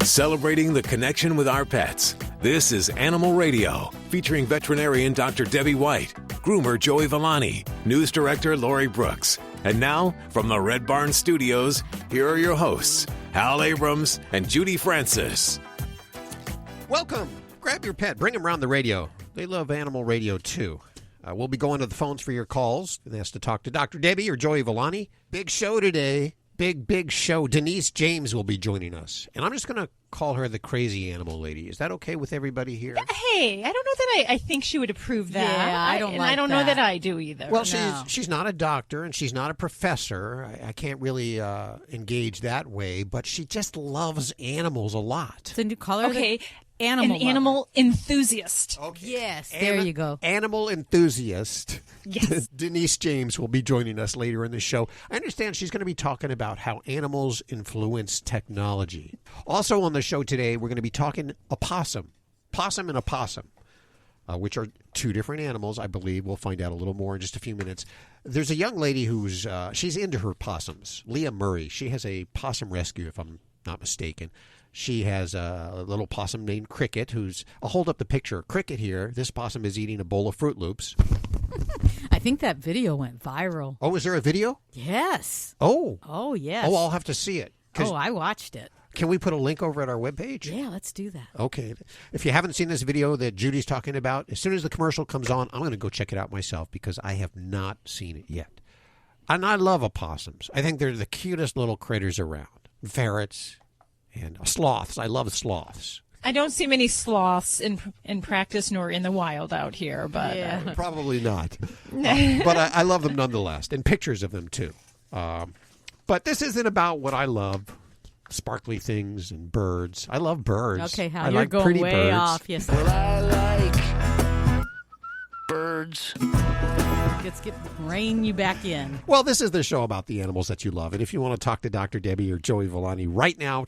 Celebrating the connection with our pets. This is Animal Radio, featuring veterinarian Dr. Debbie White, groomer Joey Villani, news director Lori Brooks. And now, from the Red Barn Studios, here are your hosts, Hal Abrams and Judy Francis. Welcome. Grab your pet. Bring them around the radio. They love Animal Radio, too. We'll be going to the phones for your calls. And ask to talk to Dr. Debbie or Joey Villani. Big show today. Big show. Denise James will be joining us. And I'm just going to call her the crazy animal lady. Is that okay with everybody here? Hey, I don't know that I think she would approve that. Yeah, I don't know that I do either. Well, she's not a doctor and she's not a professor. I can't really engage that way, but she just loves animals a lot. So you call her okay. An animal enthusiast. Okay. Yes, there you go. Animal enthusiast. Yes. Denise James will be joining us later in the show. I understand she's going to be talking about how animals influence technology. Also on the show today, we're going to be talking opossum. Possum and opossum, which are two different animals, I believe. We'll find out a little more in just a few minutes. There's a young lady who's she's into her possums, Leah Murray. She has a possum rescue, if I'm not mistaken. She has a little possum named Cricket, I'll hold up the picture. Cricket here. This possum is eating a bowl of Fruit Loops. I think that video went viral. Oh, is there a video? Yes. Oh, yes. Oh, I'll have to see it. Oh, I watched it. Can we put a link over at our webpage? Yeah, let's do that. Okay. If you haven't seen this video that Judy's talking about, as soon as the commercial comes on, I'm going to go check it out myself because I have not seen it yet. And I love opossums. I think they're the cutest little critters around. Ferrets. And sloths. I love sloths. I don't see many sloths in practice nor in the wild out here, but probably not. But I love them nonetheless, and pictures of them too. But this isn't about what I love: sparkly things and birds. I love birds. Okay, Hal, I you're like going pretty way birds. off. Yes. Well, I like birds. Let's rein you back in. Well, this is the show about the animals that you love, and if you want to talk to Dr. Debbie or Joey Villani right now.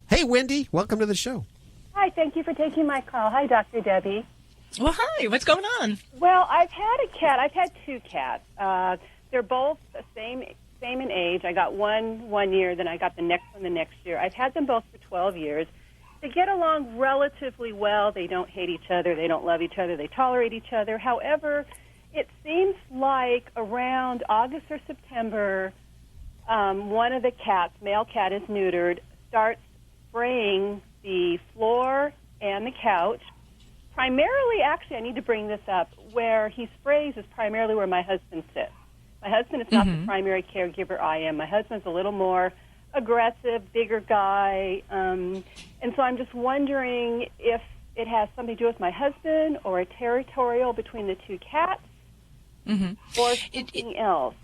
Hey, Wendy, welcome to the show. Hi, thank you for taking my call. Hi, Dr. Debbie. Well, hi. What's going on? Well, I've had a cat. I've had two cats. They're both the same in age. I got one year, then I got the next one the next year. I've had them both for 12 years. They get along relatively well. They don't hate each other. They don't love each other. They tolerate each other. However, it seems like around August or September, one of the cats, male cat is neutered, starts spraying the floor and the couch. Primarily, actually, I need to bring this up, where he sprays is primarily where my husband sits. My husband is not the primary caregiver I am. My husband's a little more aggressive, bigger guy. And so I'm just wondering if it has something to do with my husband or a territorial between the two cats or something else.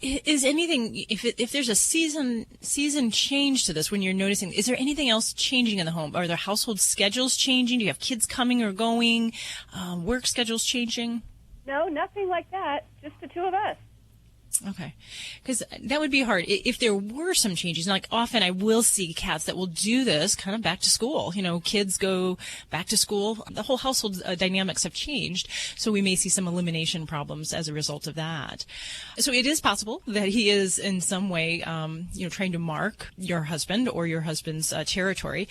Is anything, if there's a season change to this when you're noticing, is there anything else changing in the home? Are there household schedules changing? Do you have kids coming or going? Work schedules changing? No, nothing like that. Just the two of us. Okay. Because that would be hard. If there were some changes, like often I will see cats that will do this kind of back to school. You know, kids go back to school. The whole household dynamics have changed. So we may see some elimination problems as a result of that. So it is possible that he is in some way, trying to mark your husband or your husband's territory.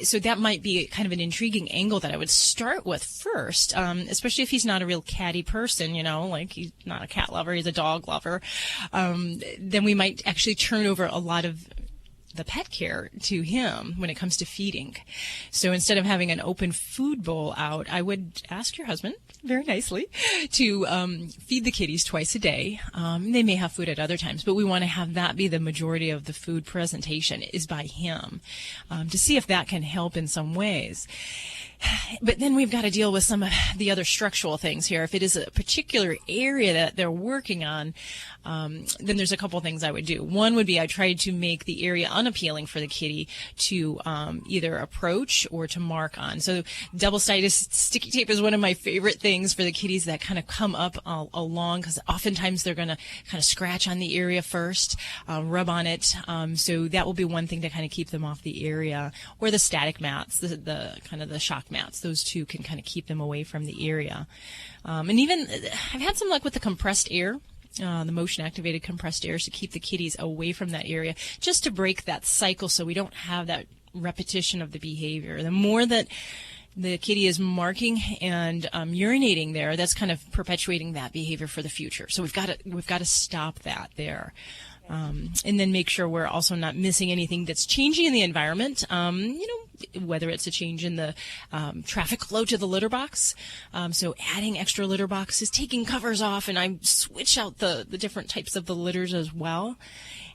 So that might be kind of an intriguing angle that I would start with first, especially if he's not a real catty person, like he's not a cat lover, he's a dog lover, then we might actually turn over a lot of the pet care to him when it comes to feeding. So instead of having an open food bowl out, I would ask your husband very nicely to feed the kitties twice a day. They may have food at other times, but we want to have that be the majority of the food presentation is by him, to see if that can help in some ways. But then we've got to deal with some of the other structural things here. If it is a particular area that they're working on, then there's a couple things I would do. One would be I tried to make the area unappealing for the kitty to either approach or to mark on. So double-sided sticky tape is one of my favorite things for the kitties that kind of come up along, because oftentimes they're going to kind of scratch on the area first, rub on it. So that will be one thing to kind of keep them off the area. Or the static mats, the kind of the shock mats. Those two can kind of keep them away from the area. And even I've had some luck with the compressed air. The motion-activated compressed air to keep the kitties away from that area, just to break that cycle so we don't have that repetition of the behavior. The more that the kitty is marking and urinating there, that's kind of perpetuating that behavior for the future. So we've got to stop that there. And then make sure we're also not missing anything that's changing in the environment, whether it's a change in the traffic flow to the litter box. So adding extra litter boxes, taking covers off, and I switch out the different types of the litters as well.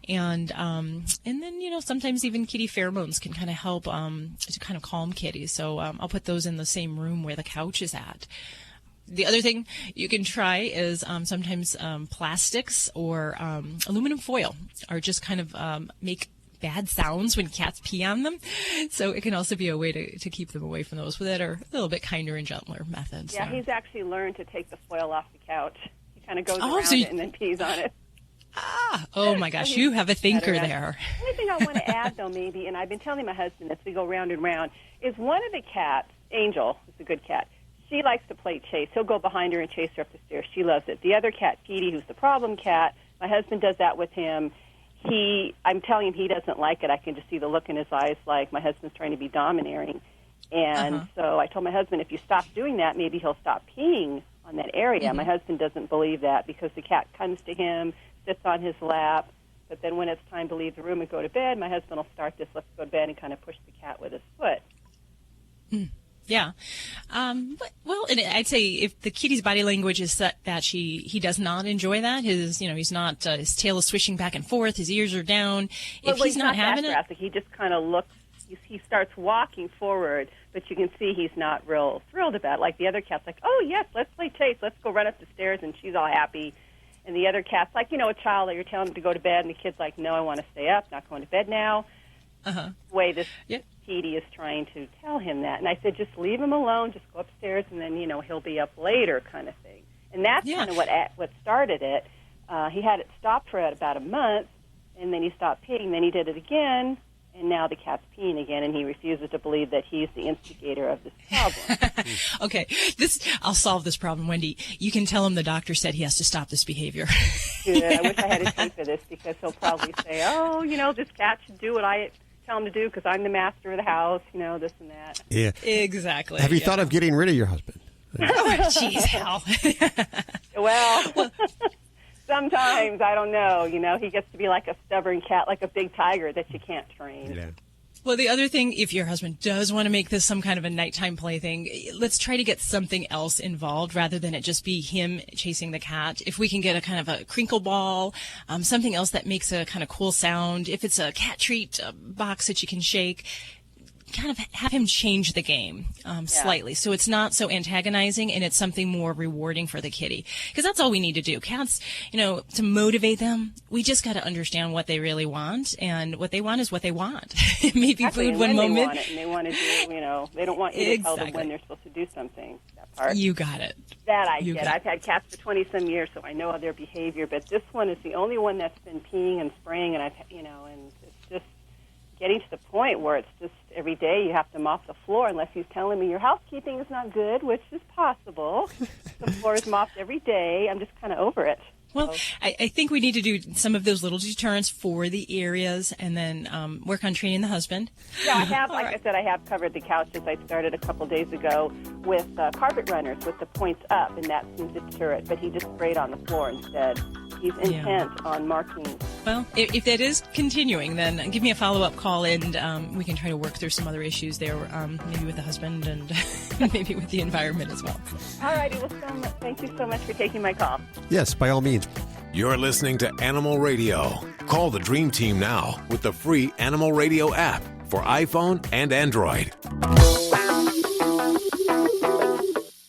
And then, sometimes even kitty pheromones can kind of help to kind of calm kitties. So I'll put those in the same room where the couch is at. The other thing you can try is sometimes plastics or aluminum foil are just kind of make bad sounds when cats pee on them. So it can also be a way to keep them away from those that are a little bit kinder and gentler methods. Yeah, he's actually learned to take the foil off the couch. He kind of goes around so it and then pees on it. Oh my gosh, you have a thinker there. The only thing I want to add, though, maybe, and I've been telling my husband this, we go round and round, is one of the cats, Angel, is a good cat, she likes to play chase. He'll go behind her and chase her up the stairs. She loves it. The other cat, Petey, who's the problem cat, my husband does that with him. I'm telling him he doesn't like it. I can just see the look in his eyes like my husband's trying to be domineering. And so I told my husband, if you stop doing that, maybe he'll stop peeing on that area. Mm-hmm. My husband doesn't believe that because the cat comes to him, sits on his lap, but then when it's time to leave the room and go to bed, my husband will start this, let's go to bed, and kind of push the cat with his foot. Mm. Yeah. Well, and I'd say if the kitty's body language is that he does not enjoy that, he's not, his tail is swishing back and forth, his ears are down. If he's not having it, he just kind of looks, he starts walking forward, but you can see he's not real thrilled about it. Like the other cat's like, oh, yes, let's play chase, let's go run up the stairs, and she's all happy. And the other cat's like, a child that you're telling him to go to bed, and the kid's like, no, I want to stay up, not going to bed now. The way this Petey is trying to tell him that. And I said, just leave him alone, just go upstairs, and then, he'll be up later kind of thing. And that's kind of what started it. He had it stopped for about a month, and then he stopped peeing. Then he did it again, and now the cat's peeing again, and he refuses to believe that he's the instigator of this problem. Okay, I'll solve this problem, Wendy. You can tell him the doctor said he has to stop this behavior. Good. I wish I had a tape for this because he'll probably say, oh, this cat should do what I tell him to do because I'm the master of the house, this and that. Yeah. Exactly. Have you thought of getting rid of your husband? Oh, jeez, Hal. Well, sometimes, I don't know. He gets to be like a stubborn cat, like a big tiger that you can't train. Yeah. Well, the other thing, if your husband does want to make this some kind of a nighttime plaything, let's try to get something else involved rather than it just be him chasing the cat. If we can get a kind of a crinkle ball, something else that makes a kind of cool sound. If it's a cat treat box that you can shake, kind of have him change the game slightly so it's not so antagonizing and it's something more rewarding for the kitty, because that's all we need to do. Cats, to motivate them, we just got to understand what they really want, and what they want is what they want. Maybe food one moment, they want to do, they don't want you to tell them when they're supposed to do something. That part, you got it. That I get. I've had cats for 20-some years, so I know their behavior, but this one is the only one that's been peeing and spraying, and and it's just getting to the point where it's just every day you have to mop the floor unless he's telling me your housekeeping is not good, which is possible. The floor is mopped every day. I'm just kind of over it. Well, I think we need to do some of those little deterrents for the areas and then work on training the husband. Yeah, I have, like I said, I have covered the couches. I started a couple days ago with carpet runners with the points up, and that seems to deter it, but he just sprayed on the floor instead. He's intent on marking. Well, if that is continuing, then give me a follow-up call, and we can try to work through some other issues there, maybe with the husband and maybe with the environment as well. All righty. Well, thank you so much for taking my call. Yes, by all means. You're listening to Animal Radio. Call the Dream Team now with the free Animal Radio app for iPhone and Android.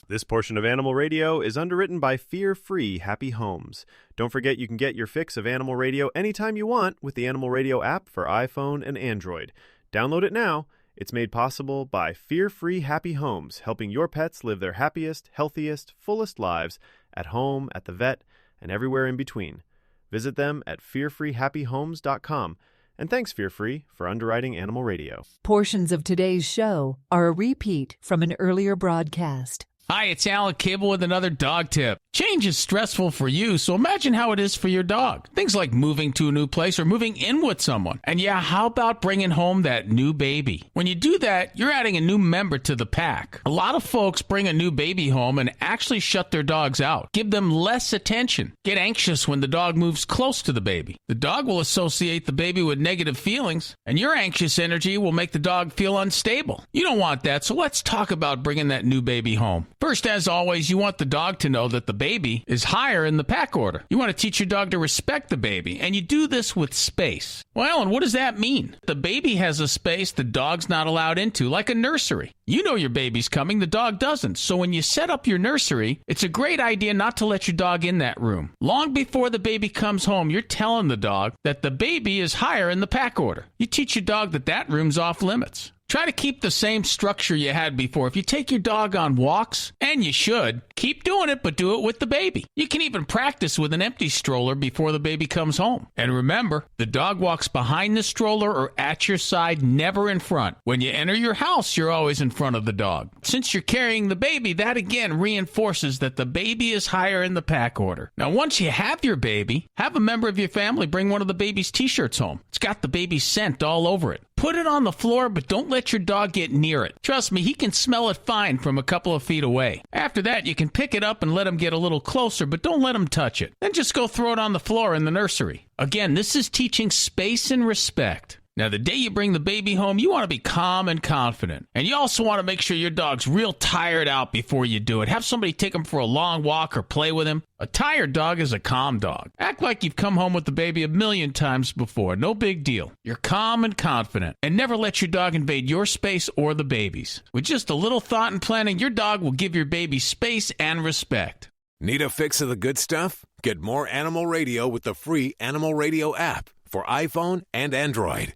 This portion of Animal Radio is underwritten by Fear-Free Happy Homes. Don't forget you can get your fix of Animal Radio anytime you want with the Animal Radio app for iPhone and Android. Download it now. It's made possible by Fear-Free Happy Homes, helping your pets live their happiest, healthiest, fullest lives at home, at the vet, and everywhere in between. Visit them at fearfreehappyhomes.com. And thanks, Fear-Free, for underwriting Animal Radio. Portions of today's show are a repeat from an earlier broadcast. Hi, it's Alan Cable with another dog tip. Change is stressful for you, so imagine how it is for your dog. Things like moving to a new place or moving in with someone. And yeah, how about bringing home that new baby? When you do that, you're adding a new member to the pack. A lot of folks bring a new baby home and actually shut their dogs out. Give them less attention. Get anxious when the dog moves close to the baby. The dog will associate the baby with negative feelings, and your anxious energy will make the dog feel unstable. You don't want that, so let's talk about bringing that new baby home. First, as always, you want the dog to know that the baby is higher in the pack order. You want to teach your dog to respect the baby, and you do this with space. Well, Alan, what does that mean? The baby has a space the dog's not allowed into, like a nursery. You know your baby's coming, the dog doesn't. So when you set up your nursery, it's a great idea not to let your dog in that room. Long before the baby comes home, you're telling the dog that the baby is higher in the pack order. You teach your dog that that room's off limits. Try to keep the same structure you had before. If you take your dog on walks, and you should, keep doing it, but do it with the baby. You can even practice with an empty stroller before the baby comes home. And remember, the dog walks behind the stroller or at your side, never in front. When you enter your house, you're always in front of the dog. Since you're carrying the baby, that again reinforces that the baby is higher in the pack order. Now, once you have your baby, have a member of your family bring one of the baby's t-shirts home. It's got the baby's scent all over it. Put it on the floor, but don't let your dog get near it. Trust me, he can smell it fine from a couple of feet away. After that, you can pick it up and let him get a little closer, but don't let him touch it. Then just go throw it on the floor in the nursery. Again, this is teaching space and respect. Now, the day you bring the baby home, you want to be calm and confident. And you also want to make sure your dog's real tired out before you do it. Have somebody take him for a long walk or play with him. A tired dog is a calm dog. Act like you've come home with the baby a million times before. No big deal. You're calm and confident. And never let your dog invade your space or the baby's. With just a little thought and planning, your dog will give your baby space and respect. Need a fix of the good stuff? Get more Animal Radio with the free Animal Radio app for iPhone and Android.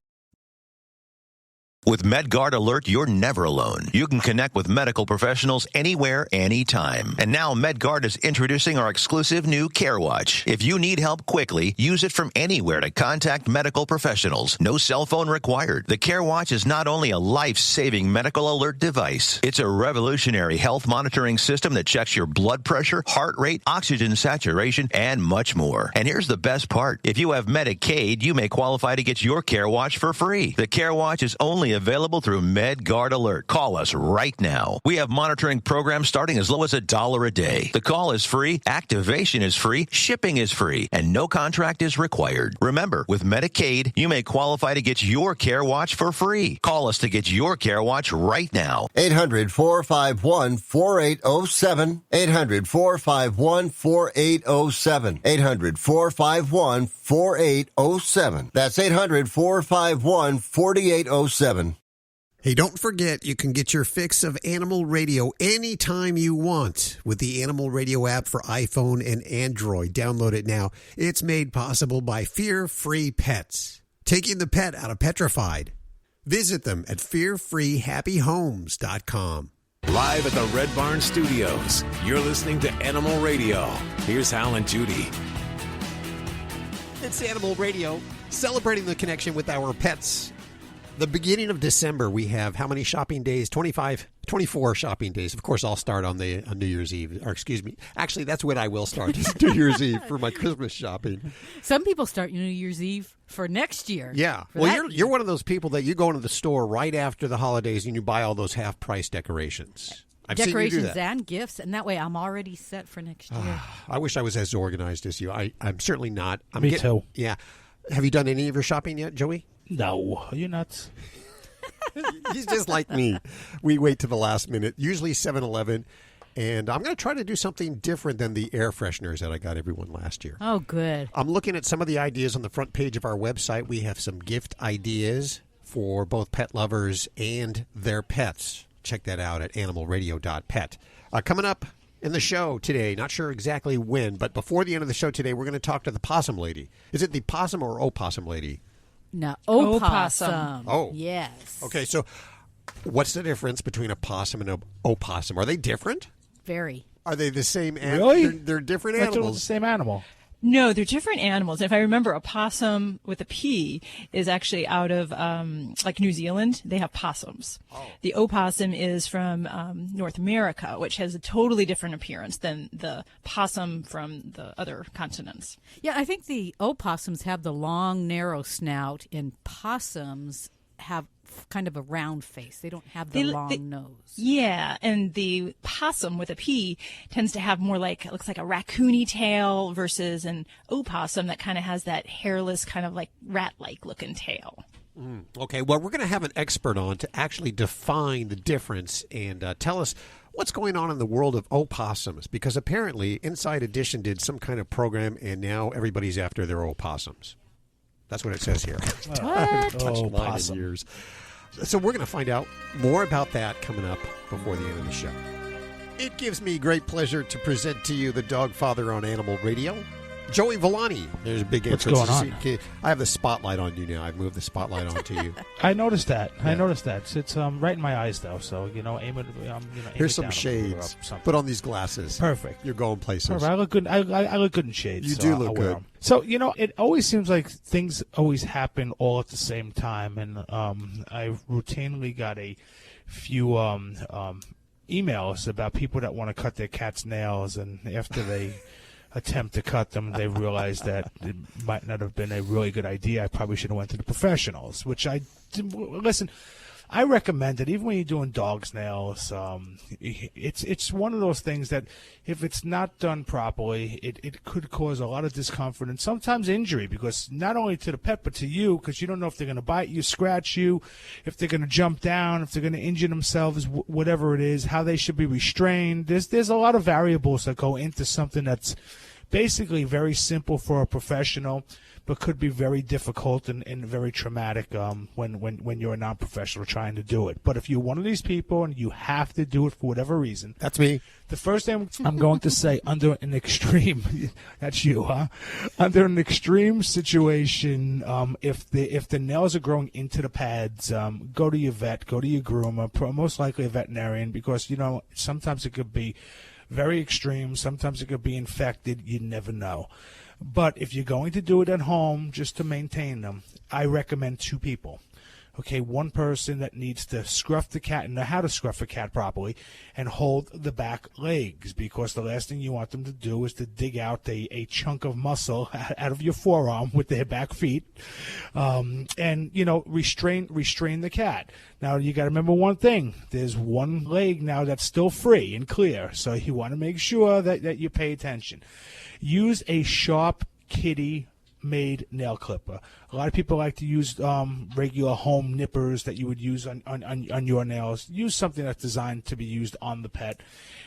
With MedGuard Alert, you're never alone. You can connect with medical professionals anywhere, anytime. And now MedGuard is introducing our exclusive new Care Watch. If you need help quickly, use it from anywhere to contact medical professionals. No cell phone required. The Care Watch is not only a life-saving medical alert device, it's a revolutionary health monitoring system that checks your blood pressure, heart rate, oxygen saturation, and much more. And here's the best part. If you have Medicaid, you may qualify to get your Care Watch for free. The Care Watch is only available through MedGuard Alert. Call us right now. We have monitoring programs starting as low as $1 a day. The call is free, activation is free, shipping is free, and no contract is required. Remember, with Medicaid, you may qualify to get your Care Watch for free. Call us to get your Care Watch right now. 800-451-4807. 800-451-4807. 800-451-4807. That's 800-451-4807. Hey, don't forget, you can get your fix of Animal Radio anytime you want with the Animal Radio app for iPhone and Android. Download it now. It's made possible by Fear Free Pets, taking the pet out of petrified. Visit them at fearfreehappyhomes.com. Live at the Red Barn Studios, you're listening to Animal Radio. Here's Hal and Judy. It's Animal Radio, celebrating the connection with our pets. The beginning of December, we have how many shopping days? 24 shopping days. Of course, I'll start on New Year's Eve. Or excuse me. Actually, that's when I will start, New Year's Eve for my Christmas shopping. Some people start New Year's Eve for next year. Yeah. Well, you're one of those people that you go into the store right after the holidays and you buy all those half-price decorations. I've seen you do decorations that. and gifts, and that way I'm already set for next year. I wish I was as organized as you. I'm certainly not. Me too. Yeah. Have you done any of your shopping yet, Joey? No. Are you nuts? He's just like me. We wait to the last minute, usually 7-Eleven, and I'm going to try to do something different than the air fresheners that I got everyone last year. Oh, good. I'm looking at some of the ideas on the front page of our website. We have some gift ideas for both pet lovers and their pets. Check that out at animalradio.pet. Coming up in the show today, not sure exactly when, but before the end of the show today, we're going to talk to the possum lady. Is it the possum or opossum lady? No, opossum. Oh. Yes. Okay, so what's the difference between a possum and an opossum? Are they different? Very. Are they the same Really? They're different That's animals. the same animal. No, they're different animals. If I remember, a possum with a P is actually out of like New Zealand. They have possums. Oh. The opossum is from North America, which has a totally different appearance than the possum from the other continents. Yeah, I think the opossums have the long, narrow snout, and possums have kind of a round face. They don't have the long nose. Yeah, and the possum with a P tends to have more like, it looks like a raccoony tail versus an opossum that kind of has that hairless, kind of like rat-like looking tail. Okay, well, we're going to have an expert on to actually define the difference and tell us what's going on in the world of opossums, because apparently Inside Edition did some kind of program, and now everybody's after their opossums. That's what it says here. Opossum. Years. So we're going to find out more about that coming up before the end of the show. It gives me great pleasure to present to you the Dog Father on Animal Radio, Joey Villani. There's a big What's entrance. going on? I have the spotlight on you now. I've moved the spotlight onto you. I noticed that. Yeah. I noticed that. It's right in my eyes, though. So aim it. Aim Here's it some down shades. or Put on these glasses. Perfect. You're going places. Perfect. I look good. I look good in shades. You so do look I'll wear good. 'em. So it always seems like things always happen all at the same time, and I routinely got a few emails about people that want to cut their cat's nails, and after they attempt to cut them, they realize that it might not have been a really good idea. I probably should have went to the professionals, which I did. Listen, I recommend it even when you're doing dog's nails. It's one of those things that if it's not done properly, it could cause a lot of discomfort and sometimes injury, because not only to the pet but to you, because you don't know if they're going to bite you, scratch you, if they're going to jump down, if they're going to injure themselves, whatever it is, how they should be restrained. There's a lot of variables that go into something that's basically very simple for a professional, but could be very difficult and very traumatic when you're a non-professional trying to do it. But if you're one of these people and you have to do it for whatever reason, that's me. The first thing I'm going to say, under an extreme, that's you, huh? Under an extreme situation, if the nails are growing into the pads, go to your vet, go to your groomer, most likely a veterinarian, because sometimes it could be very extreme. Sometimes it could be infected. You never know. But if you're going to do it at home just to maintain them, I recommend two people. Okay, one person that needs to scruff the cat and know how to scruff a cat properly and hold the back legs, because the last thing you want them to do is to dig out a chunk of muscle out of your forearm with their back feet, and restrain the cat. Now you got to remember one thing: there's one leg now that's still free and clear, so you want to make sure that you pay attention. Use a sharp kitty-made nail clipper. A lot of people like to use regular home nippers that you would use on your nails. Use something that's designed to be used on the pet.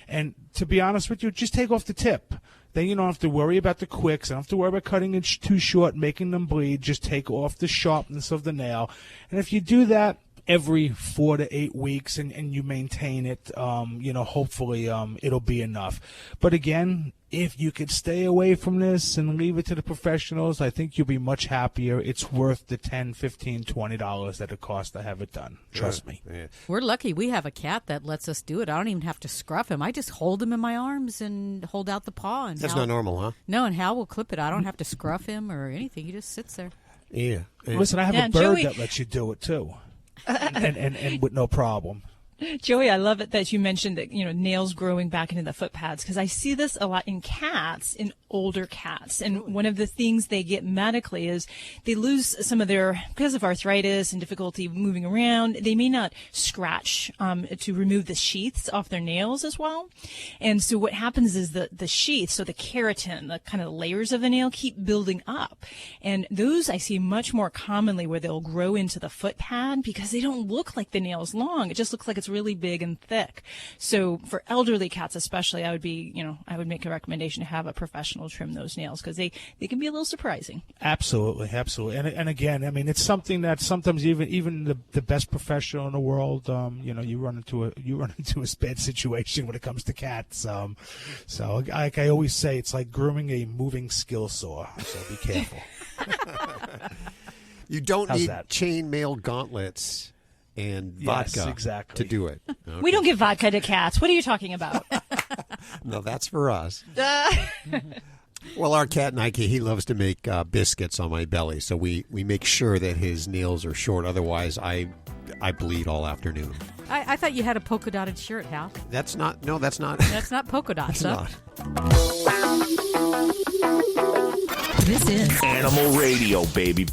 And to be honest with you, just take off the tip. Then you don't have to worry about the quicks. I don't have to worry about cutting it too short, making them bleed. Just take off the sharpness of the nail. And if you do that every 4 to 8 weeks and you maintain it, hopefully it'll be enough. But again, if you could stay away from this and leave it to the professionals, I think you'll be much happier. It's worth the $10, $15, $20 that it costs to have it done. Trust me. Yeah. We're lucky we have a cat that lets us do it. I don't even have to scruff him. I just hold him in my arms and hold out the paw. And That's not normal, huh? No, and Hal will clip it. I don't have to scruff him or anything. He just sits there. Yeah. Listen, I have a bird that lets you do it too. and with no problem. Joey, I love it that you mentioned that, nails growing back into the foot pads, because I see this a lot in cats, in older cats. And one of the things they get medically is they lose some of because of arthritis and difficulty moving around, they may not scratch to remove the sheaths off their nails as well. And so what happens is the sheath, so the keratin, the kind of layers of the nail, keep building up. And those I see much more commonly where they'll grow into the foot pad because they don't look like the nail's long. It just looks like it's really big and thick. So for elderly cats especially, I would make a recommendation to have a professional trim those nails, because they can be a little surprising. Absolutely. And again, I mean, it's something that sometimes even the best professional in the world, you run into a bad situation when it comes to cats. So like I always say, it's like grooming a moving skill saw. So be careful. You don't How's need that? chainmail gauntlets and vodka exactly. to do it. Okay. We don't give vodka to cats. What are you talking about? No, that's for us. Well, our cat Nike, he loves to make biscuits on my belly, so we make sure that his nails are short. Otherwise, I bleed all afternoon. I thought you had a polka dotted shirt, Hal. That's not. No, that's not. That's not polka dots. That's not. This is Animal Radio, baby.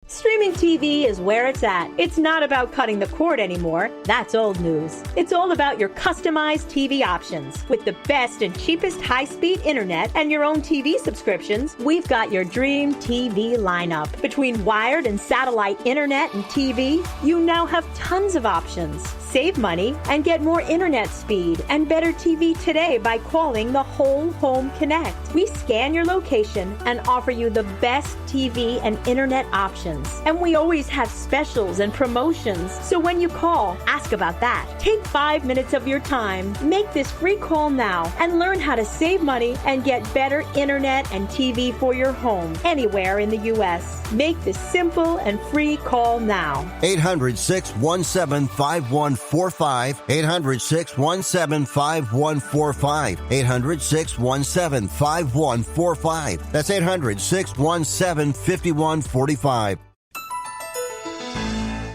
Streaming TV is where it's at. It's not about cutting the cord anymore. That's old news. It's all about your customized TV options. With the best and cheapest high-speed internet and your own TV subscriptions, we've got your dream TV lineup. Between wired and satellite internet and TV, you now have tons of options. Save money and get more internet speed and better TV today by calling the Whole Home Connect. We scan your location and offer you the best TV and internet options. And we always have specials and promotions. So when you call, ask about that. Take 5 minutes of your time. Make this free call now and learn how to save money and get better internet and TV for your home anywhere in the U.S. Make this simple and free call now. 800-617-5145. 800-617-5145. 800-617-5145. That's 800-617-5145.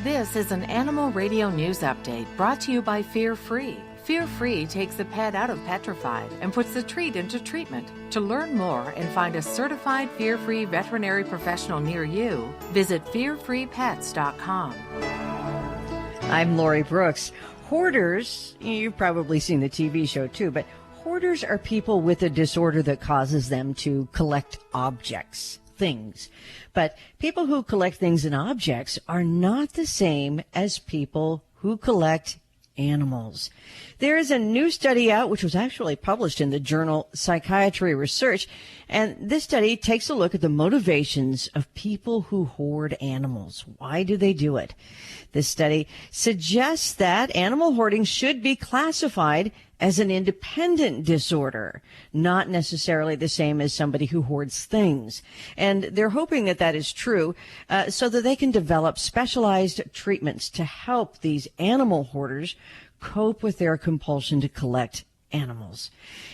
This is an Animal Radio News Update brought to you by Fear Free. Fear Free takes the pet out of petrified and puts the treat into treatment. To learn more and find a certified Fear Free veterinary professional near you, visit fearfreepets.com. I'm Lori Brooks. Hoarders, you've probably seen the TV show too, but hoarders are people with a disorder that causes them to collect objects, things. But people who collect things and objects are not the same as people who collect animals. There is a new study out, which was actually published in the journal Psychiatry Research, and this study takes a look at the motivations of people who hoard animals. Why do they do it? This study suggests that animal hoarding should be classified as an independent disorder, not necessarily the same as somebody who hoards things. And they're hoping that that is true so that they can develop specialized treatments to help these animal hoarders cope with their compulsion to collect animals.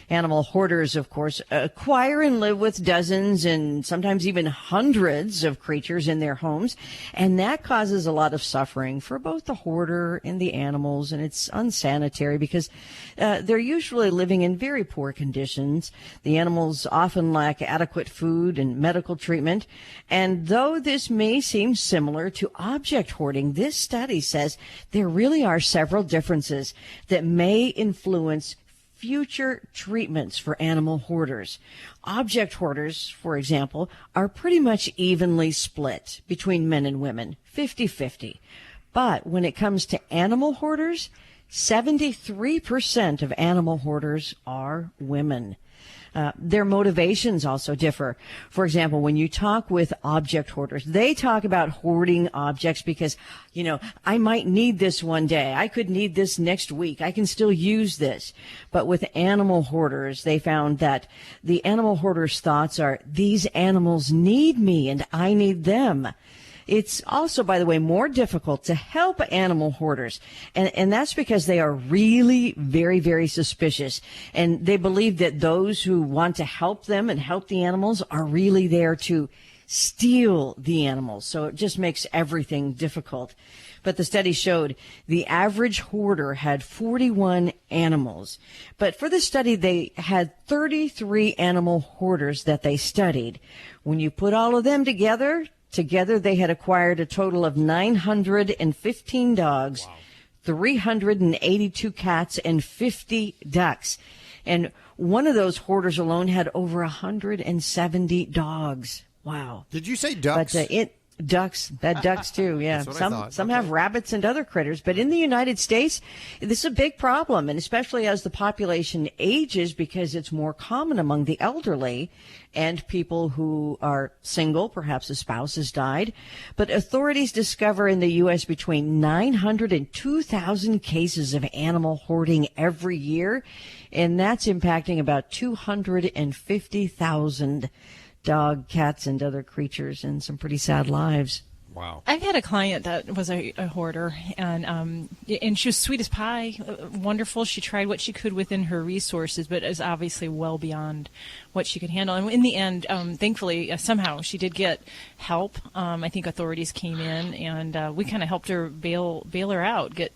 Animal hoarders, of course, acquire and live with dozens and sometimes even hundreds of creatures in their homes, and that causes a lot of suffering for both the hoarder and the animals, and it's unsanitary because they're usually living in very poor conditions. The animals often lack adequate food and medical treatment, and though this may seem similar to object hoarding, this study says there really are several differences that may influence future treatments for animal hoarders. Object hoarders, for example, are pretty much evenly split between men and women, 50-50. But when it comes to animal hoarders, 73% of animal hoarders are women. Their motivations also differ. For example, when you talk with object hoarders, they talk about hoarding objects because, I might need this one day. I could need this next week. I can still use this. But with animal hoarders, they found that the animal hoarders' thoughts are, these animals need me and I need them. It's also, by the way, more difficult to help animal hoarders. And that's because they are really very, very suspicious. And they believe that those who want to help them and help the animals are really there to steal the animals. So it just makes everything difficult. But the study showed the average hoarder had 41 animals. But for the study, they had 33 animal hoarders that they studied. When you put all of them together, they had acquired a total of 915 dogs, wow, 382 cats, and 50 ducks. And one of those hoarders alone had over 170 dogs. Wow. Did you say ducks? But ducks too, yeah. Some have rabbits and other critters, but in the United States, this is a big problem, and especially as the population ages, because it's more common among the elderly and people who are single, perhaps a spouse has died. But authorities discover in the U.S. between 900 and 2,000 cases of animal hoarding every year, and that's impacting about 250,000 dog, cats, and other creatures in some pretty sad lives. Wow. I've had a client that was a hoarder, and she was sweet as pie, wonderful. She tried what she could within her resources, but is obviously well beyond what she could handle. And in the end, thankfully, somehow she did get help. I think authorities came in, and we kind of helped her bail her out, get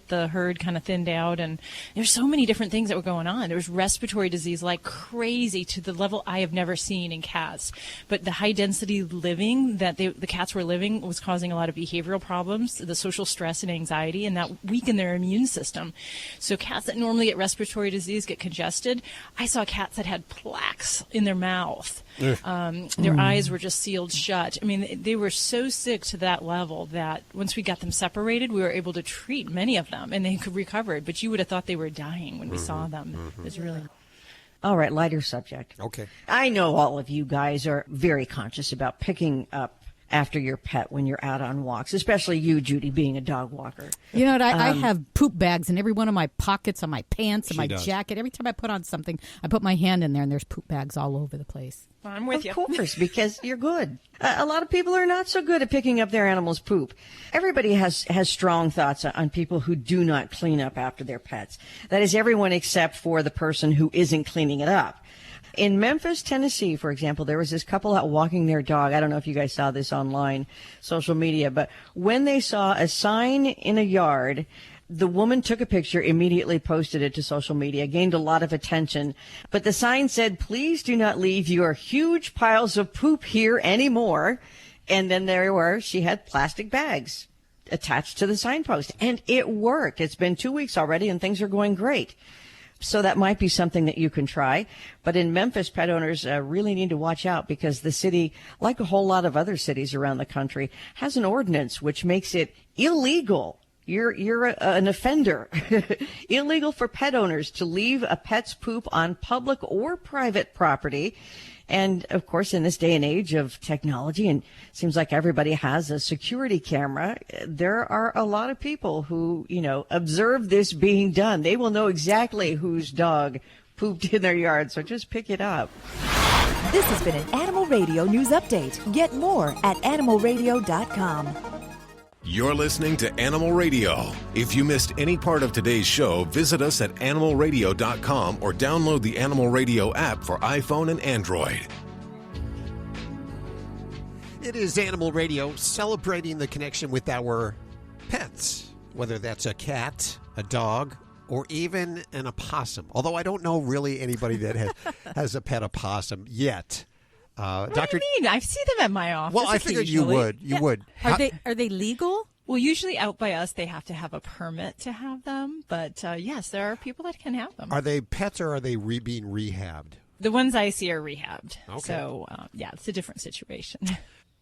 the herd kind of thinned out. And there's so many different things that were going on. There was respiratory disease like crazy to the level I have never seen in cats. But the high density living that the cats were living was causing a lot of behavioral problems, the social stress and anxiety, and that weakened their immune system. So cats that normally get respiratory disease get congested. I saw cats that had plaques in their mouth. Their eyes were just sealed shut. I mean, they were so sick to that level that once we got them separated, we were able to treat many of them, and they could recover. But you would have thought they were dying when we saw them. It was really... All right, lighter subject. Okay. I know all of you guys are very conscious about picking up after your pet when you're out on walks, especially you, Judy, being a dog walker. You know what? I have poop bags in every one of my pockets, on my pants, and my jacket. Every time I put on something, I put my hand in there, and there's poop bags all over the place. I'm with you. Of course, because you're good. A lot of people are not so good at picking up their animals' poop. Everybody has strong thoughts on people who do not clean up after their pets. That is everyone except for the person who isn't cleaning it up. In Memphis, Tennessee, for example, there was this couple out walking their dog. I don't know if you guys saw this online, social media, but when they saw a sign in a yard, the woman took a picture, immediately posted it to social media, gained a lot of attention. But the sign said, "Please do not leave your huge piles of poop here anymore." And then there were, she had plastic bags attached to the signpost. And it worked. It's been 2 weeks already, and things are going great. So that might be something that you can try. But in Memphis, pet owners really need to watch out, because the city, like a whole lot of other cities around the country, has an ordinance which makes it illegal. You're an offender. Illegal for pet owners to leave a pet's poop on public or private property. And, of course, in this day and age of technology, and it seems like everybody has a security camera, there are a lot of people who, observe this being done. They will know exactly whose dog pooped in their yard, so just pick it up. This has been an Animal Radio News Update. Get more at animalradio.com. You're listening to Animal Radio. If you missed any part of today's show, visit us at animalradio.com or download the Animal Radio app for iPhone and Android. It is Animal Radio, celebrating the connection with our pets, whether that's a cat, a dog, or even an opossum. Although I don't know really anybody that has a pet opossum yet. What do you mean? I see them at my office. Well, I figured you would. You would. Are they legal? Well, usually out by us, they have to have a permit to have them. But yes, there are people that can have them. Are they pets or are they being rehabbed? The ones I see are rehabbed. Okay. So, it's a different situation.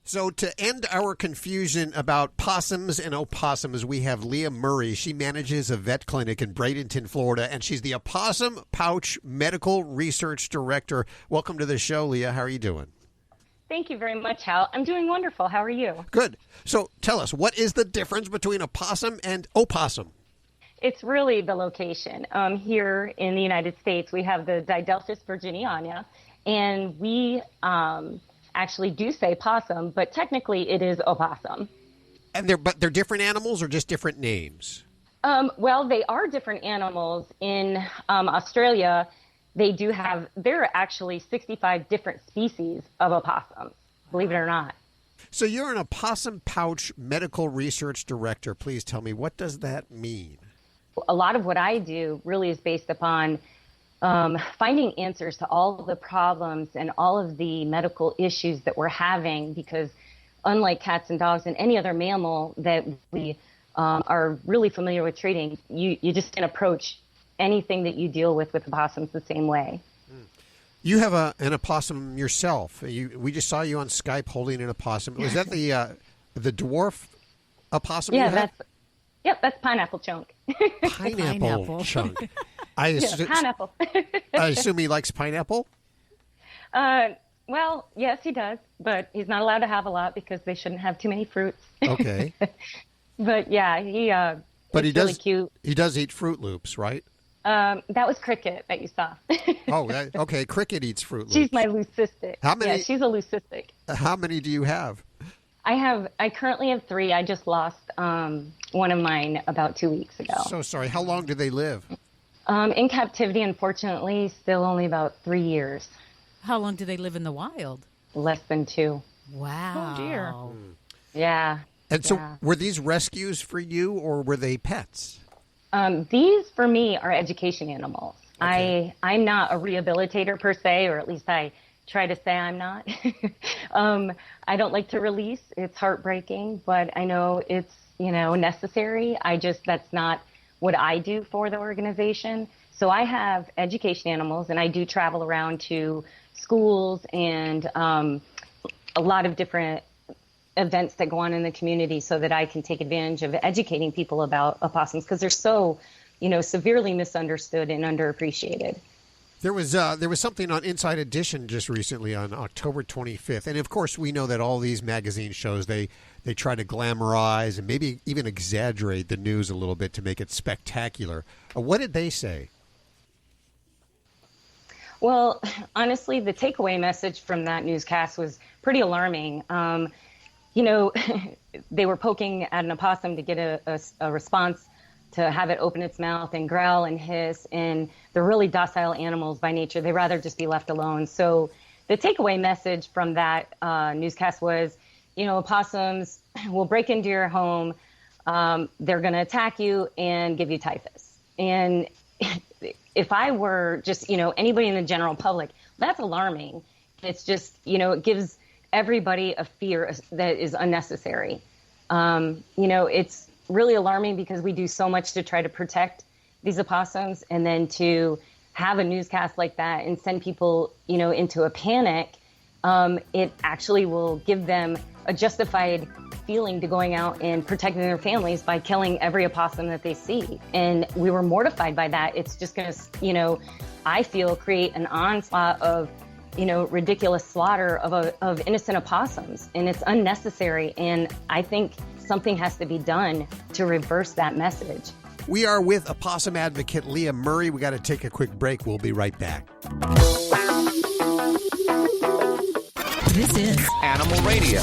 So to end our confusion about possums and opossums, we have Leah Murray. She manages a vet clinic in Bradenton, Florida, and she's the Opossum Pouch Medical Research Director. Welcome to the show, Leah. How are you doing? Thank you very much, Hal. I'm doing wonderful. How are you? Good. So tell us, what is the difference between a possum and opossum? It's really the location. Here in the United States, we have the Didelphis virginiana, and we actually do say possum, but technically it is opossum. And they're different animals or just different names? Well, they are different animals. In Australia, there are actually 65 different species of opossums, believe it or not. So you're an Opossum Pouch Medical Research Director. Please tell me, what does that mean? A lot of what I do really is based upon finding answers to all of the problems and all of the medical issues that we're having, because unlike cats and dogs and any other mammal that we are really familiar with treating, you just can approach anything that you deal with opossums the same way. You have an opossum yourself. We just saw you on Skype holding an opossum. Was that the dwarf opossum? Yeah, that's Pineapple Chunk. Pineapple Chunk. Pineapple. I assume he likes pineapple? Well, yes, he does, but he's not allowed to have a lot because they shouldn't have too many fruits. Okay. But yeah, but he does. Really cute. He does eat Fruit Loops, right? That was Cricket that you saw. Okay. Cricket eats Fruit Loops. She's my leucistic. How many? Yeah, she's a leucistic. How many do you have? I currently have 3. I just lost one of mine about 2 weeks ago. So sorry. How long do they live? In captivity, unfortunately, still only about 3 years. How long do they live in the wild? Less than 2. Wow. Oh, dear. Yeah. And so were these rescues for you, or were they pets? These, for me, are education animals. Okay. I'm not a rehabilitator per se, or at least I try to say I'm not. I don't like to release. It's heartbreaking, but I know it's, necessary. That's not what I do for the organization. So I have education animals, and I do travel around to schools and a lot of different events that go on in the community so that I can take advantage of educating people about opossums, because they're so, severely misunderstood and underappreciated. There was something on Inside Edition just recently on October 25th. And, of course, we know that all these magazine shows, they try to glamorize and maybe even exaggerate the news a little bit to make it spectacular. What did they say? Well, honestly, the takeaway message from that newscast was pretty alarming. They were poking at an opossum to get a response, to have it open its mouth and growl and hiss, and they're really docile animals by nature. They'd rather just be left alone. So the takeaway message from that newscast was, opossums will break into your home, they're going to attack you and give you typhus. And if I were just, anybody in the general public, that's alarming. It's just, it gives everybody a fear that is unnecessary. It's really alarming because we do so much to try to protect these opossums, and then to have a newscast like that and send people, into a panic, it actually will give them a justified feeling to going out and protecting their families by killing every opossum that they see. And we were mortified by that. It's just going to, I feel, create an onslaught of, ridiculous slaughter of innocent opossums. And it's unnecessary. And I think something has to be done to reverse that message. We are with opossum advocate Leah Murray. We got to take a quick break. We'll be right back. This is Animal Radio.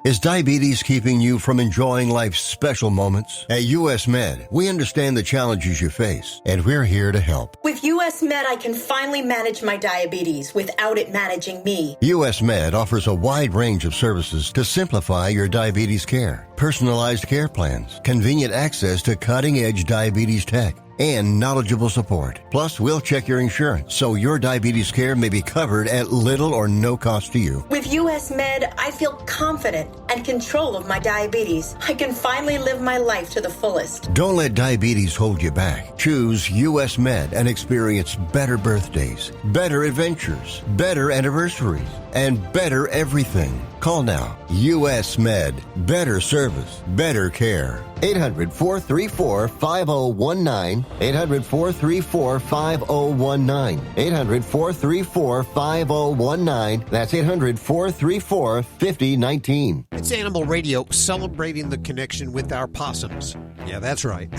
Is diabetes keeping you from enjoying life's special moments? At US Med, we understand the challenges you face, and we're here to help. With US Med, I can finally manage my diabetes without it managing me. US Med offers a wide range of services to simplify your diabetes care. Personalized care plans, convenient access to cutting-edge diabetes tech, and knowledgeable support. Plus, we'll check your insurance so your diabetes care may be covered at little or no cost to you. With US Med, I feel confident and control of my diabetes. I can finally live my life to the fullest. Don't let diabetes hold you back. Choose US Med and experience better birthdays, better adventures, better anniversaries, and better everything. Call now. US Med. Better service. Better care. 800-434-5019. 800-434-5019. 800-434-5019. That's 800-434-5019. It's Animal Radio, celebrating the connection with our possums. Yeah, that's right.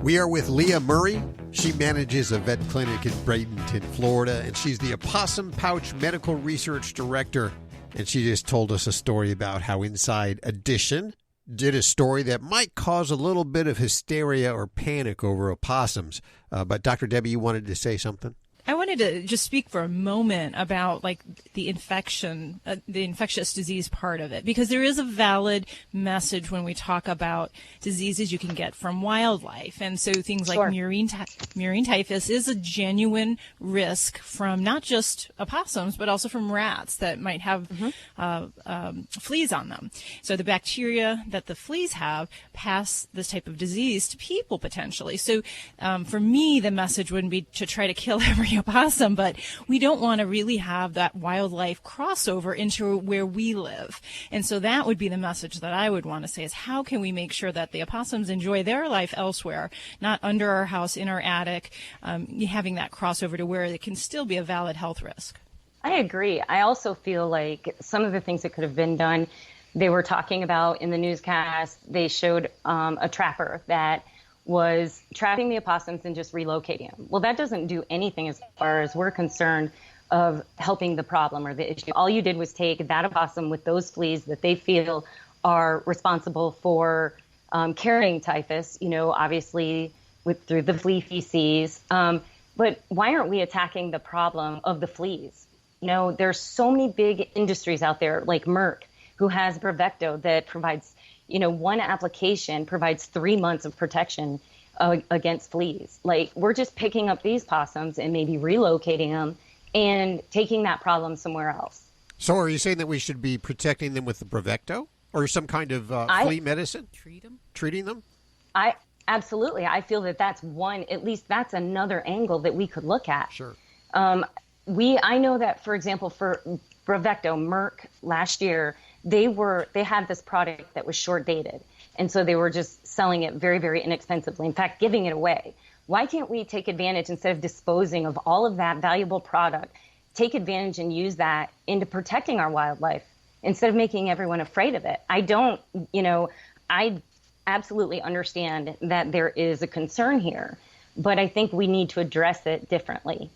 We are with Leah Murray. She manages a vet clinic in Bradenton, Florida, and she's the Opossum Pouch Medical Research Director. And she just told us a story about how Inside Edition did a story that might cause a little bit of hysteria or panic over opossums. But Dr. Debbie, you wanted to say something? I wanted to just speak for a moment about the infectious disease part of it, because there is a valid message when we talk about diseases you can get from wildlife. And so things like murine typhus is a genuine risk from not just opossums, but also from rats that might have fleas on them. So the bacteria that the fleas have pass this type of disease to people potentially. So for me, the message wouldn't be to try to kill every opossum, but we don't want to really have that wildlife crossover into where we live. And so that would be the message that I would want to say, is how can we make sure that the opossums enjoy their life elsewhere, not under our house, in our attic, having that crossover to where it can still be a valid health risk. I agree. I also feel like some of the things that could have been done, they were talking about in the newscast. They showed a trapper that was trapping the opossums and just relocating them. Well, that doesn't do anything as far as we're concerned of helping the problem or the issue. All you did was take that opossum with those fleas that they feel are responsible for carrying typhus, obviously through the flea feces. But why aren't we attacking the problem of the fleas? There's so many big industries out there like Merck, who has Bravecto that provides, one application provides 3 months of protection against fleas. Like, we're just picking up these possums and maybe relocating them and taking that problem somewhere else. So are you saying that we should be protecting them with the Bravecto or some kind of flea medicine? Treating them? Absolutely. I feel that that's at least that's another angle that we could look at. Sure. I know that, for example, for Bravecto, Merck last year, they had this product that was short dated. And so they were just selling it very, very inexpensively. In fact, giving it away. Why can't we take advantage, instead of disposing of all of that valuable product, take advantage and use that into protecting our wildlife instead of making everyone afraid of it? I absolutely understand that there is a concern here, but I think we need to address it differently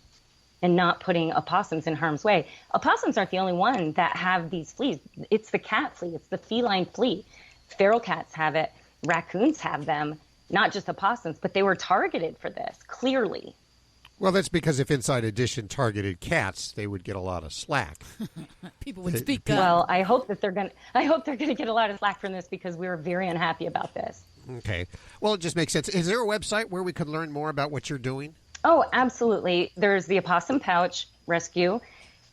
and not putting opossums in harm's way. Opossums aren't the only one that have these fleas. It's the cat flea. It's the feline flea. Feral cats have it. Raccoons have them. Not just opossums, but they were targeted for this, clearly. Well, that's because if Inside Edition targeted cats, they would get a lot of slack. People would speak up. Well, I hope they're going to get a lot of slack from this because we were very unhappy about this. Okay. Well, it just makes sense. Is there a website where we could learn more about what you're doing? Oh, absolutely. There's the Opossum Pouch Rescue,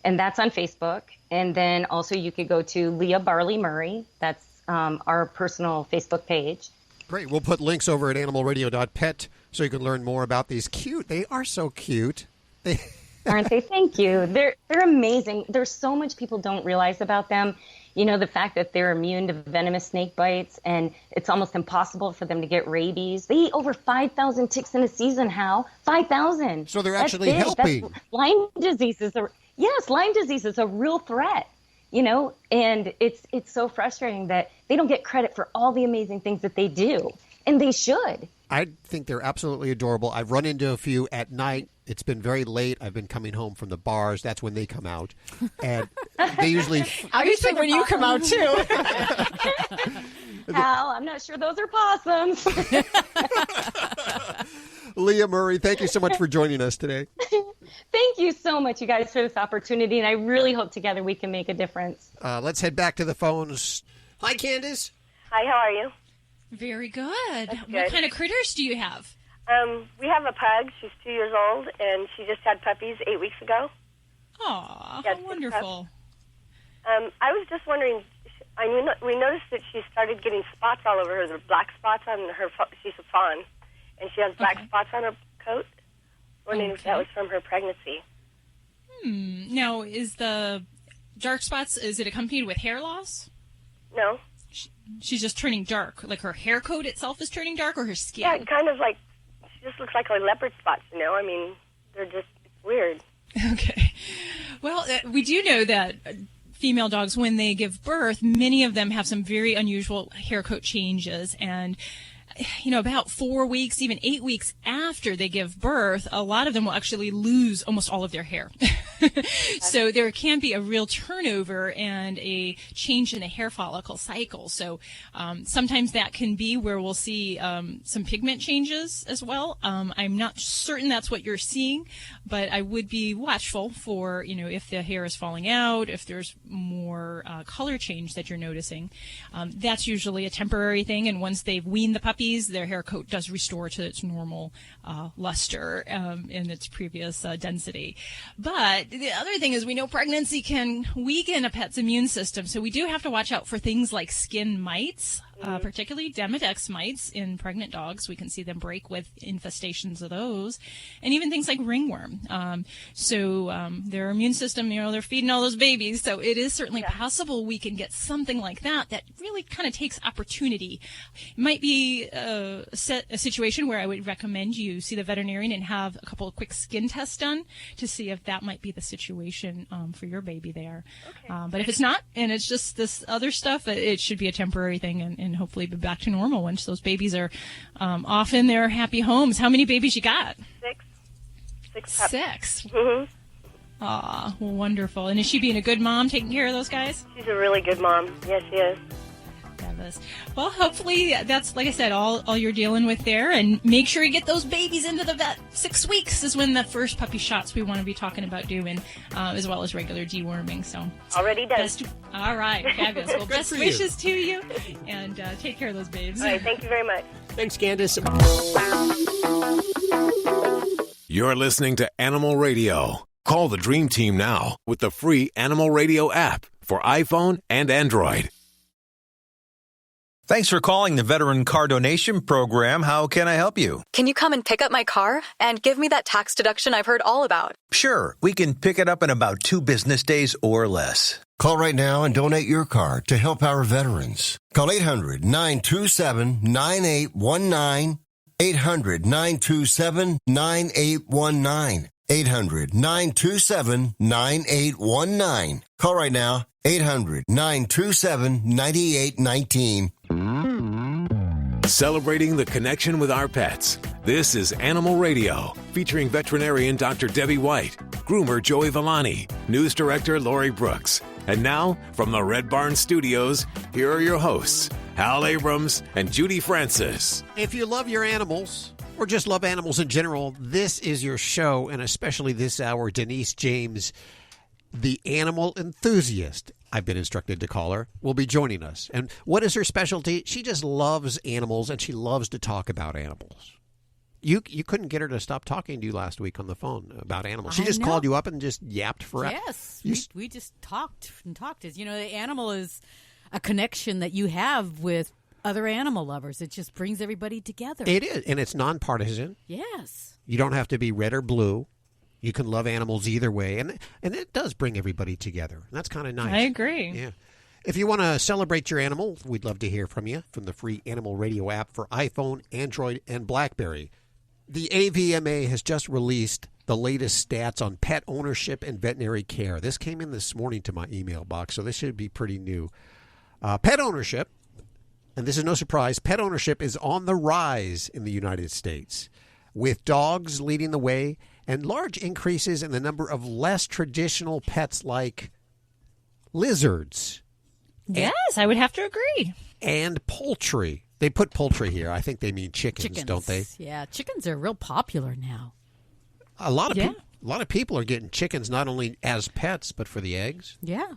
and that's on Facebook. And then also you could go to Leah Barley Murray. That's our personal Facebook page. Great. We'll put links over at animalradio.pet so you can learn more about these cute. They are so cute. Aren't they? Thank you. They're amazing. There's so much people don't realize about them. The fact that they're immune to venomous snake bites, and it's almost impossible for them to get rabies. They eat over 5,000 ticks in a season, Hal. 5,000. So they're actually helping. Lyme disease is a real threat. And it's so frustrating that they don't get credit for all the amazing things that they do, and they should. I think they're absolutely adorable. I've run into a few at night. It's been very late. I've been coming home from the bars. That's when they come out. And they usually... Obviously when you come out, too. Hal, I'm not sure those are possums. Leah Murray, thank you so much for joining us today. Thank you so much, you guys, for this opportunity, and I really hope together we can make a difference. Let's head back to the phones. Hi, Candace. Hi, how are you? Very good. What kind of critters do you have? We have a pug. She's 2 years old, and she just had puppies 8 weeks ago. Aw, how wonderful. I was just wondering, we noticed that she started getting spots all over her, the black spots on her, she's a fawn, and she has black spots on her coat. Wondering if that was from her pregnancy. Now, is the dark spots, is it accompanied with hair loss? No. She's just turning dark. Like her hair coat itself is turning dark, or her skin? Yeah, kind of like, she just looks like a leopard spots, I mean, they're just weird. Okay. Well, we do know that female dogs, when they give birth, many of them have some very unusual hair coat changes, and about 4 weeks, even 8 weeks after they give birth, a lot of them will actually lose almost all of their hair. So there can be a real turnover and a change in the hair follicle cycle. So sometimes that can be where we'll see some pigment changes as well. I'm not certain that's what you're seeing, but I would be watchful for, if the hair is falling out, if there's more color change that you're noticing. That's usually a temporary thing, and once they've weaned the puppy, their hair coat does restore to its normal luster in its previous density. But the other thing is, we know pregnancy can weaken a pet's immune system, so we do have to watch out for things like skin mites, particularly Demodex mites in pregnant dogs. We can see them break with infestations of those, and even things like ringworm. So their immune system, they're feeding all those babies, so it is certainly possible we can get something like that really kind of takes opportunity. It might be a situation where I would recommend you see the veterinarian and have a couple of quick skin tests done to see if that might be the situation for your baby there. Okay. But if it's not, and it's just this other stuff, it should be a temporary thing and hopefully be back to normal once those babies are off in their happy homes. How many babies you got? 6. 6 pups. 6? Mm-hmm. Aw, wonderful. And is she being a good mom, taking care of those guys? She's a really good mom. Yes, she is. Fabulous. Well, hopefully that's, like I said, all you're dealing with there. And make sure you get those babies into the vet. 6 weeks is when the first puppy shots we want to be talking about doing, as well as regular deworming. So already done. All right. Fabulous. Well, best wishes to you. And take care of those babes. All right. Thank you very much. Thanks, Candace. You're listening to Animal Radio. Call the Dream Team now with the free Animal Radio app for iPhone and Android. Thanks for calling the Veteran Car Donation Program. How can I help you? Can you come and pick up my car and give me that tax deduction I've heard all about? Sure, we can pick it up in about 2 business days or less. Call right now and donate your car to help our veterans. Call 800-927-9819. 800-927-9819. 800-927-9819. Call right now. 800-927-9819. Celebrating the connection with our pets. This is Animal Radio, featuring veterinarian Dr. Debbie White, groomer Joey Villani, news director Lori Brooks. And now, from the Red Barn Studios, here are your hosts, Hal Abrams and Judy Francis. If you love your animals, or just love animals in general, this is your show, and especially this hour, Denise James, the animal enthusiast, I've been instructed to call her, will be joining us. And what is her specialty? She just loves animals, and she loves to talk about animals. You couldn't get her to stop talking to you last week on the phone about animals. She just called you up and just yapped forever. Yes, we just talked and talked. You know, the animal is a connection that you have with other animal lovers. It just brings everybody together. It is, and it's nonpartisan. Yes. You don't have to be red or blue. You can love animals either way, and it does bring everybody together. And that's kind of nice. I agree. Yeah. If you want to celebrate your animal, we'd love to hear from you from the free Animal Radio app for iPhone, Android, and BlackBerry. The AVMA has just released the latest stats on pet ownership and veterinary care. This came in this morning to my email box, so this should be pretty new. Pet ownership, and this is no surprise, pet ownership is on the rise in the United States, with dogs leading the way and large increases in the number of less traditional pets like lizards. Yes, I would have to agree. And poultry. They put poultry here. I think they mean chickens, don't they? Yeah, chickens are real popular now. A lot of people are getting chickens not only as pets, but for the eggs. Yeah.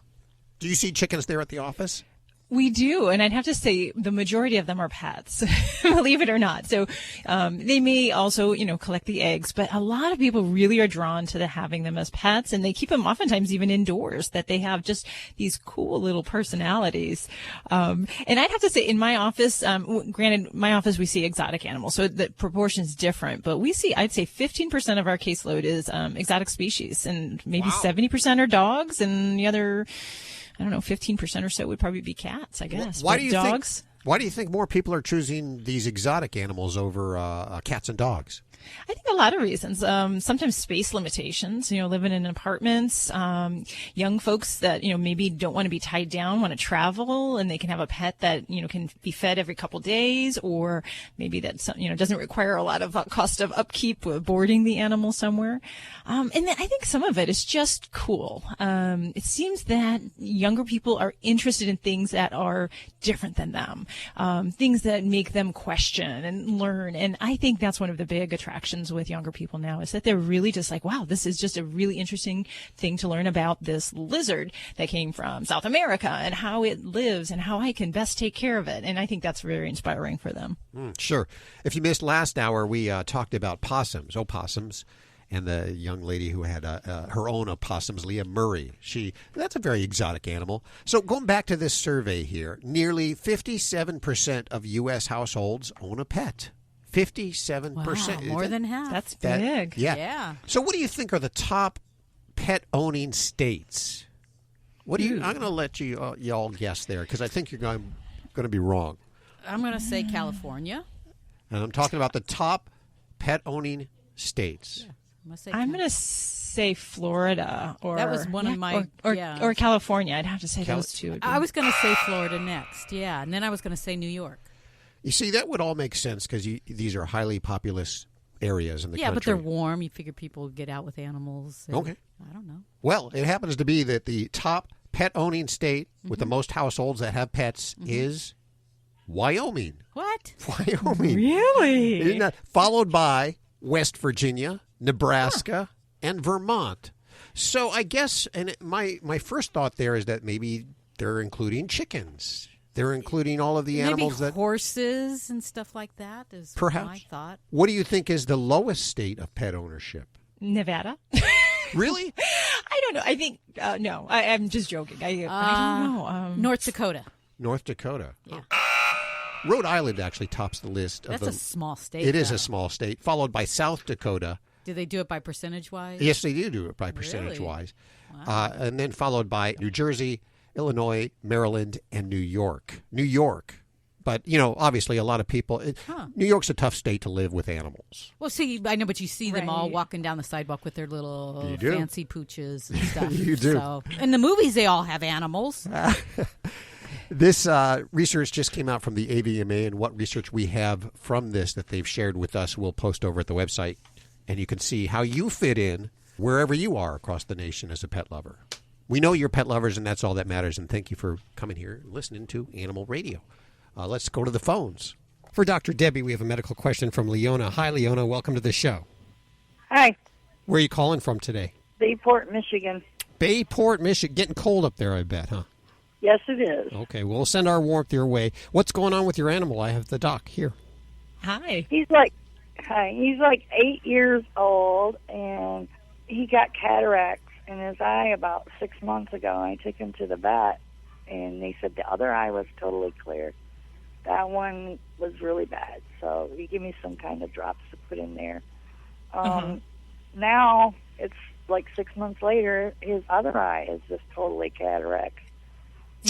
Do you see chickens there at the office? We do, and I'd have to say the majority of them are pets, believe it or not. So they may also, collect the eggs, but a lot of people really are drawn to having them as pets, and they keep them oftentimes even indoors, that they have just these cool little personalities. And I'd have to say in my office, granted, my office, we see exotic animals, so the proportion's different, but we see, I'd say 15% of our caseload is exotic species, and maybe 70% are dogs, and the other 15% or so would probably be cats, I guess. Why do you dogs? Why do you think more people are choosing these exotic animals over cats and dogs? I think a lot of reasons. Sometimes space limitations, living in apartments, young folks that, maybe don't want to be tied down, want to travel, and they can have a pet that, can be fed every couple days, or maybe that, doesn't require a lot of cost of upkeep with boarding the animal somewhere. And then I think some of it is just cool. It seems that younger people are interested in things that are different than them, things that make them question and learn. And I think that's one of the big attractions with younger people now, is that they're really just like, wow, this is just a really interesting thing to learn about this lizard that came from South America and how it lives and how I can best take care of it. And I think that's very inspiring for them. Sure. If you missed last hour, we talked about opossums, and the young lady who had her own opossums, Leah Murray. That's a very exotic animal. So going back to this survey here, nearly 57% of U.S. households own a pet. 57%. Wow, more than half. That's big. Yeah. So what do you think are the top pet-owning states? I'm going to let you y'all guess there, because I think you're going to be wrong. I'm going to say California. And I'm talking about the top pet-owning states. Yeah, I'm going to say Florida, or that was one of my or California. I'd have to say those two. I was going to say Florida next. Yeah, and then I was going to say New York. You see, that would all make sense because these are highly populous areas in the country. Yeah, but they're warm. You figure people would get out with animals. Okay. I don't know. Well, it happens to be that the top pet-owning state with the most households that have pets is Wyoming. What? Wyoming. Really? Isn't that, followed by West Virginia, Nebraska, and Vermont. So I guess, and my first thought there is that maybe they're including chickens. They're including all of the animals Maybe horses and stuff like that is perhaps. my thought. What do you think is the lowest state of pet ownership? Nevada. Really? I don't know. I think, no, I'm just joking. I don't know. North Dakota. North Dakota. Yeah. Rhode Island actually tops the list. That's a small state. It is though. a small state, followed by South Dakota. Do they do it by percentage-wise? Yes, they do it by percentage-wise. Wow. And then followed by New Jersey, Illinois, Maryland, and New York. New York. But, obviously a lot of people... New York's a tough state to live with animals. Well, see, I know, but you see them all walking down the sidewalk with their little fancy pooches and stuff. You do. So, in the movies, they all have animals. This research just came out from the AVMA, and what research we have from this that they've shared with us, we'll post over at the website. And you can see how you fit in wherever you are across the nation as a pet lover. We know you're pet lovers, and that's all that matters. And thank you for coming here and listening to Animal Radio. Let's go to the phones. For Dr. Debbie, we have a medical question from Leona. Hi, Leona. Welcome to the show. Hi. Where are you calling from today? Bayport, Michigan. Bayport, Michigan. Getting cold up there, I bet, huh? Yes, it is. Okay, we'll send our warmth your way. What's going on with your animal? I have the doc here. Hi. He's like 8 years old, and he got cataracts in his eye about 6 months ago. I took him to the vet, and they said the other eye was totally clear. That one was really bad, so he gave me some kind of drops to put in there. Now, it's like 6 months later, his other eye is just totally cataract.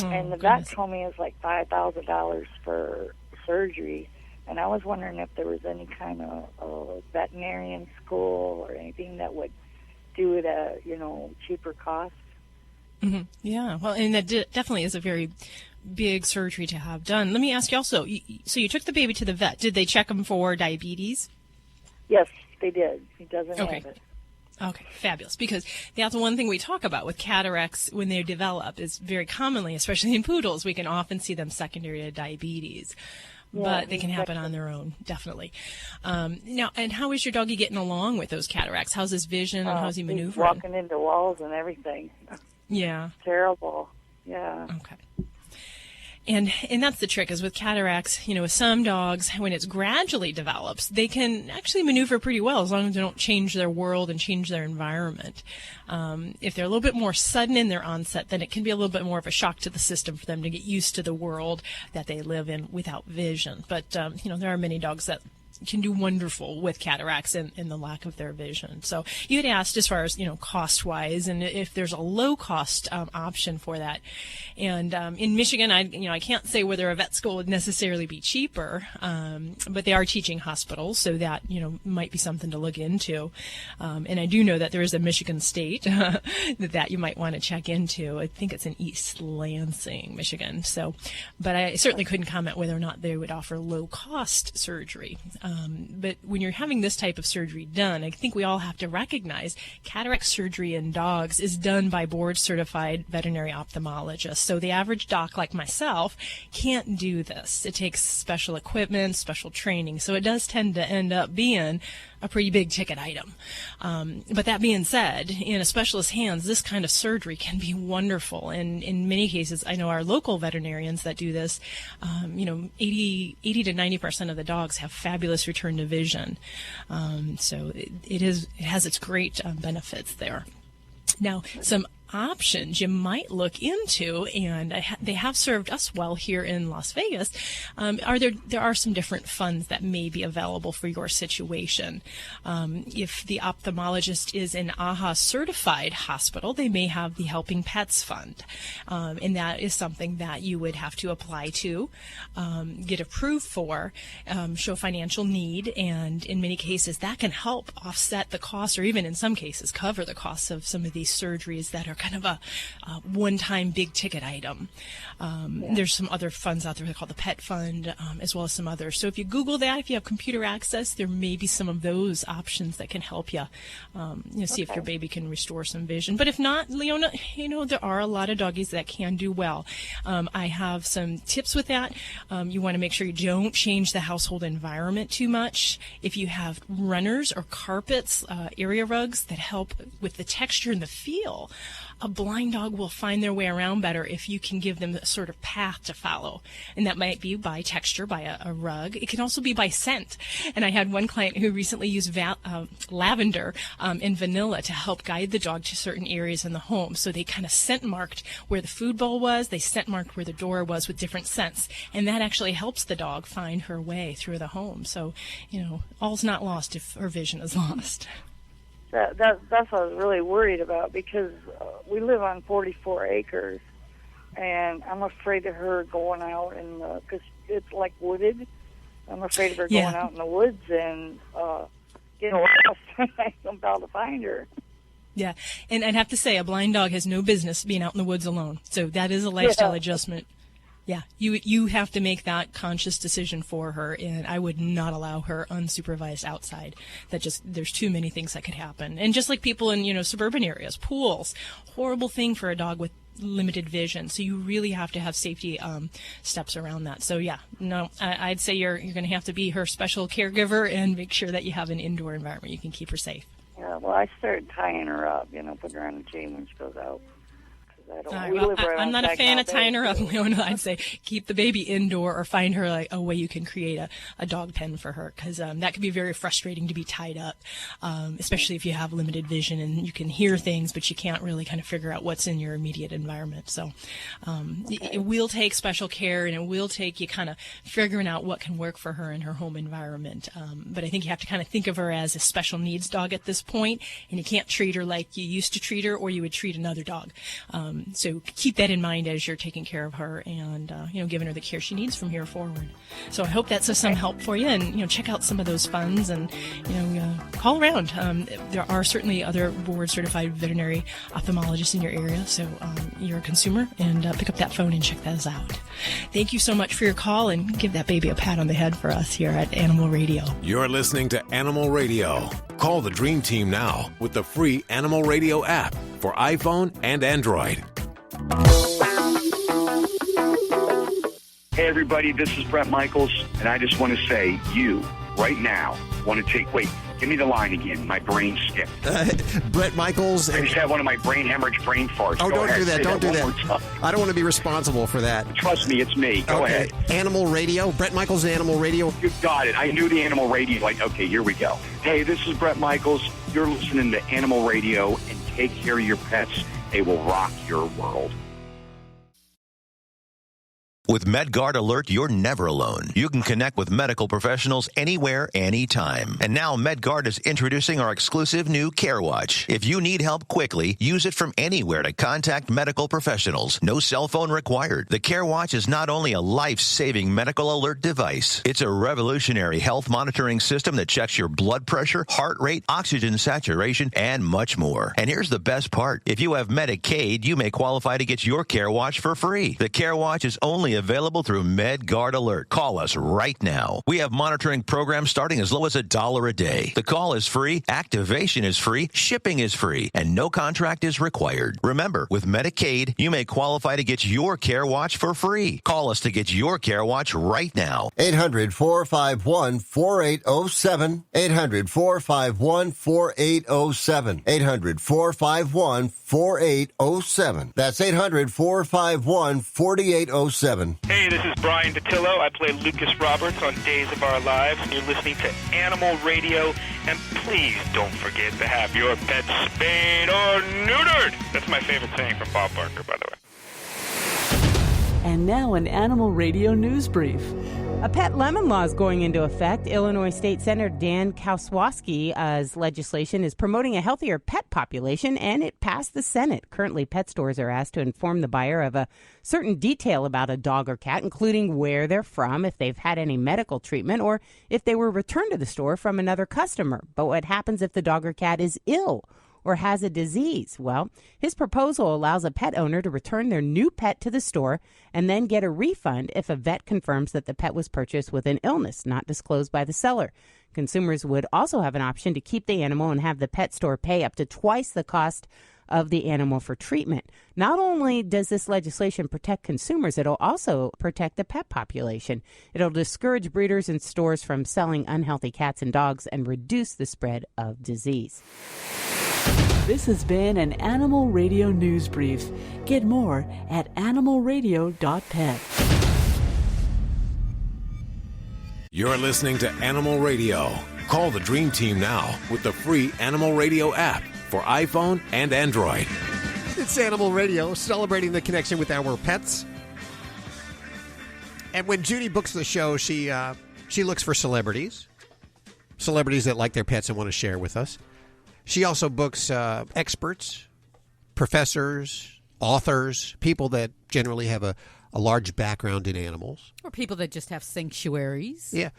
And the vet told me it's like $5,000 for surgery. And I was wondering if there was any kind of veterinarian school or anything that would do it at, cheaper cost. Mm-hmm. Yeah, well, and that definitely is a very big surgery to have done. Let me ask you also, so you took the baby to the vet. Did they check him for diabetes? Yes, they did. He doesn't have it. Okay, fabulous. Because that's one thing we talk about with cataracts when they develop is very commonly, especially in poodles, we can often see them secondary to diabetes. Yeah, but they can happen on their own, definitely. Now, and how is your doggy getting along with those cataracts? How's his vision and how's he maneuvering? He's walking into walls and everything. Yeah. Terrible. Yeah. Okay. And that's the trick is with cataracts, with some dogs, when it gradually develops, they can actually maneuver pretty well as long as they don't change their world and change their environment. If they're a little bit more sudden in their onset, then it can be a little bit more of a shock to the system for them to get used to the world that they live in without vision. But, there are many dogs that can do wonderful with cataracts and the lack of their vision. So you had asked as far as, cost-wise and if there's a low-cost option for that. And in Michigan, I can't say whether a vet school would necessarily be cheaper, but they are teaching hospitals, so that, might be something to look into. And I do know that there is a Michigan State that you might want to check into. I think it's in East Lansing, Michigan. So, but I certainly couldn't comment whether or not they would offer low-cost surgery. But when you're having this type of surgery done, I think we all have to recognize cataract surgery in dogs is done by board-certified veterinary ophthalmologists. So the average doc like myself can't do this. It takes special equipment, special training. So it does tend to end up being a pretty big ticket item. But that being said, in a specialist's hands, this kind of surgery can be wonderful. And in many cases, I know our local veterinarians that do this, 80 to 90% of the dogs have fabulous return to vision. So it has its great benefits there. Now, some options you might look into, and they have served us well here in Las Vegas. There are some different funds that may be available for your situation. If the ophthalmologist is an AHA certified hospital, they may have the Helping Pets Fund, and that is something that you would have to apply to, get approved for, show financial need, and in many cases that can help offset the cost, or even in some cases cover the costs of some of these surgeries that are kind of a one-time big-ticket item. There's some other funds out there they call the Pet Fund, as well as some others. So if you Google that, if you have computer access, there may be some of those options that can help you, see if your baby can restore some vision. But if not, Leona, there are a lot of doggies that can do well. I have some tips with that. You want to make sure you don't change the household environment too much. If you have runners or carpets, area rugs that help with the texture and the feel, a blind dog will find their way around better if you can give them a sort of path to follow. And that might be by texture, by a rug. It can also be by scent. And I had one client who recently used lavender and vanilla to help guide the dog to certain areas in the home. So they kind of scent marked where the food bowl was, they scent marked where the door was with different scents. And that actually helps the dog find her way through the home. So, all's not lost if her vision is lost. That's what I was really worried about, because we live on 44 acres, and I'm afraid of her going out because it's like wooded. I'm afraid of her going out in the woods and getting lost. I'm about to find her. Yeah, and I'd have to say, a blind dog has no business being out in the woods alone. So that is a lifestyle adjustment. Yeah, you have to make that conscious decision for her, and I would not allow her unsupervised outside. There's too many things that could happen. And just like people in, suburban areas, pools, horrible thing for a dog with limited vision. So you really have to have safety steps around that. So I'd say you're going to have to be her special caregiver and make sure that you have an indoor environment you can keep her safe. Yeah, well, I started tying her up, putting her on a chain when she goes out. I'm not a fan of tying her up, Leona. I'd say keep the baby indoor or find her a way you can create a dog pen for her, because that can be very frustrating to be tied up, especially if you have limited vision and you can hear things, but you can't really kind of figure out what's in your immediate environment. So it will take special care, and it will take you kind of figuring out what can work for her in her home environment. But I think you have to kind of think of her as a special needs dog at this point, and you can't treat her like you used to treat her or you would treat another dog. So keep that in mind as you're taking care of her and, giving her the care she needs from here forward. So I hope that's of some help for you, and, check out some of those funds and, call around. There are certainly other board-certified veterinary ophthalmologists in your area, so you're a consumer, and pick up that phone and check those out. Thank you so much for your call, and give that baby a pat on the head for us here at Animal Radio. You're listening to Animal Radio. Call the Dream Team now with the free Animal Radio app for iPhone and Android. Hey everybody, this is Brett Michaels, and I just want to say, you, right now, want to take, wait, give me the line again, my brain skipped. Brett Michaels. I just had one of my brain hemorrhage brain farts. Oh, don't do that, don't do that. I don't want to be responsible for that. Trust me, it's me. Go ahead. Animal Radio, Brett Michaels, Animal Radio. You got it, I knew the Animal Radio, okay, here we go. Hey, this is Brett Michaels, you're listening to Animal Radio, and take care of your pets. They will rock your world. With MedGuard Alert, you're never alone. You can connect with medical professionals anywhere, anytime. And now MedGuard is introducing our exclusive new Care Watch. If you need help quickly, use it from anywhere to contact medical professionals. No cell phone required. The Care Watch is not only a life-saving medical alert device, it's a revolutionary health monitoring system that checks your blood pressure, heart rate, oxygen saturation, and much more. And here's the best part. If you have Medicaid, you may qualify to get your Care Watch for free. The Care Watch is only available through MedGuard Alert. Call us right now. We have monitoring programs starting as low as $1 a day. The call is free, activation is free, shipping is free, and no contract is required. Remember, with Medicaid, you may qualify to get your Care Watch for free. Call us to get your Care Watch right now. 800-451-4807. 800-451-4807. 800-451-4807. That's 800-451-4807. Hey, this is Brian Patillo. I play Lucas Roberts on Days of Our Lives, and you're listening to Animal Radio. And please don't forget to have your pet spayed or neutered. That's my favorite saying from Bob Barker, by the way. And now an Animal Radio news brief. A pet lemon law is going into effect. Illinois State Senator Dan Kowalski's legislation is promoting a healthier pet population, and it passed the Senate. Currently, pet stores are asked to inform the buyer of a certain detail about a dog or cat, including where they're from, if they've had any medical treatment, or if they were returned to the store from another customer. But what happens if the dog or cat is ill or has a disease. Well, his proposal allows a pet owner to return their new pet to the store and then get a refund if a vet confirms that the pet was purchased with an illness not disclosed by the seller. Consumers would also have an option to keep the animal and have the pet store pay up to twice the cost of the animal for treatment. Not only does this legislation protect consumers, it'll also protect the pet population. It'll discourage breeders and stores from selling unhealthy cats and dogs and reduce the spread of disease. This has been an Animal Radio News Brief. Get more at animalradio.pet. You're listening to Animal Radio. Call the Dream Team now with the free Animal Radio app for iPhone and Android. It's Animal Radio, celebrating the connection with our pets. And when Judy books the show, she looks for celebrities that like their pets and want to share with us. She also books experts, professors, authors, people that generally have a large background in animals. Or people that just have sanctuaries. Yeah.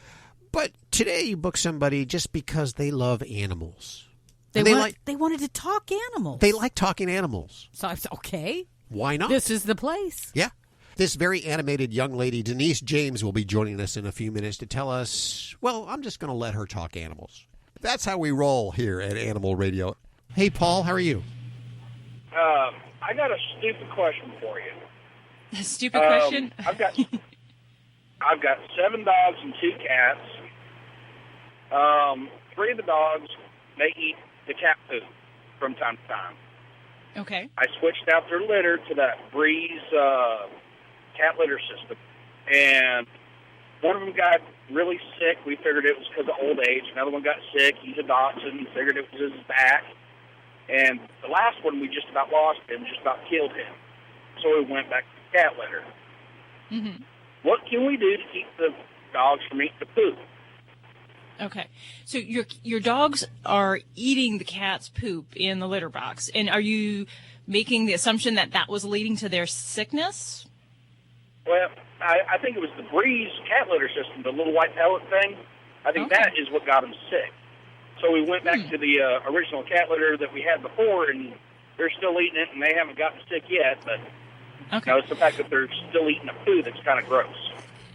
But today you book somebody just because they love animals. They wanted to talk animals. They like talking animals. So it's okay. Why not? This is the place. Yeah. This very animated young lady, Denise James, will be joining us in a few minutes to tell us, well, I'm just going to let her talk animals. That's how we roll here at Animal Radio. Hey, Paul, how are you? I got a stupid question for you. A stupid question? I've got 7 dogs and 2 cats. 3 of the dogs, they eat the cat food from time to time. Okay. I switched out their litter to that Breeze cat litter system, and one of them got really sick. We figured it was because of old age. Another one got sick. He's a dachshund. Figured it was his back. And the last one, we just about lost him, just about killed him. So we went back to the cat litter. Mm-hmm. What can we do to keep the dogs from eating the poop? Okay. So your dogs are eating the cat's poop in the litter box. And are you making the assumption that that was leading to their sickness? Well, I think it was the Breeze cat litter system, the little white pellet thing. I think that is what got them sick. So we went back to the original cat litter that we had before, and they're still eating it, and they haven't gotten sick yet. But it's the fact that they're still eating a food that's kind of gross.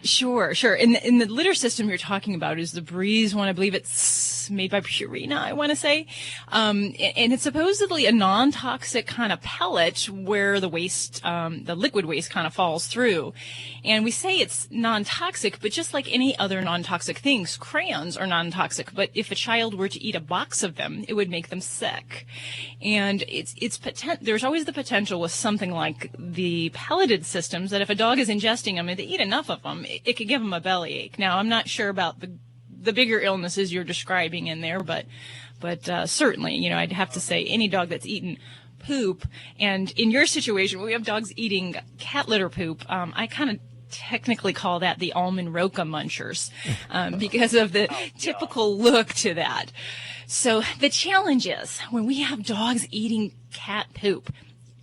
Sure. In the litter system you're talking about is the Breeze one. I believe it's made by Purina, I want to say. And it's supposedly a non-toxic kind of pellet where the waste, the liquid waste kind of falls through. And we say it's non-toxic, but just like any other non-toxic things, crayons are non-toxic. But if a child were to eat a box of them, it would make them sick. And there's always the potential with something like the pelleted systems that if a dog is ingesting them and they eat enough of them, it could give them a bellyache. Now, I'm not sure about the bigger illnesses you're describing in there, but certainly, I'd have to say any dog that's eaten poop, and in your situation where we have dogs eating cat litter poop, I kind of technically call that the almond roca munchers because of the typical look to that. So the challenge is when we have dogs eating cat poop,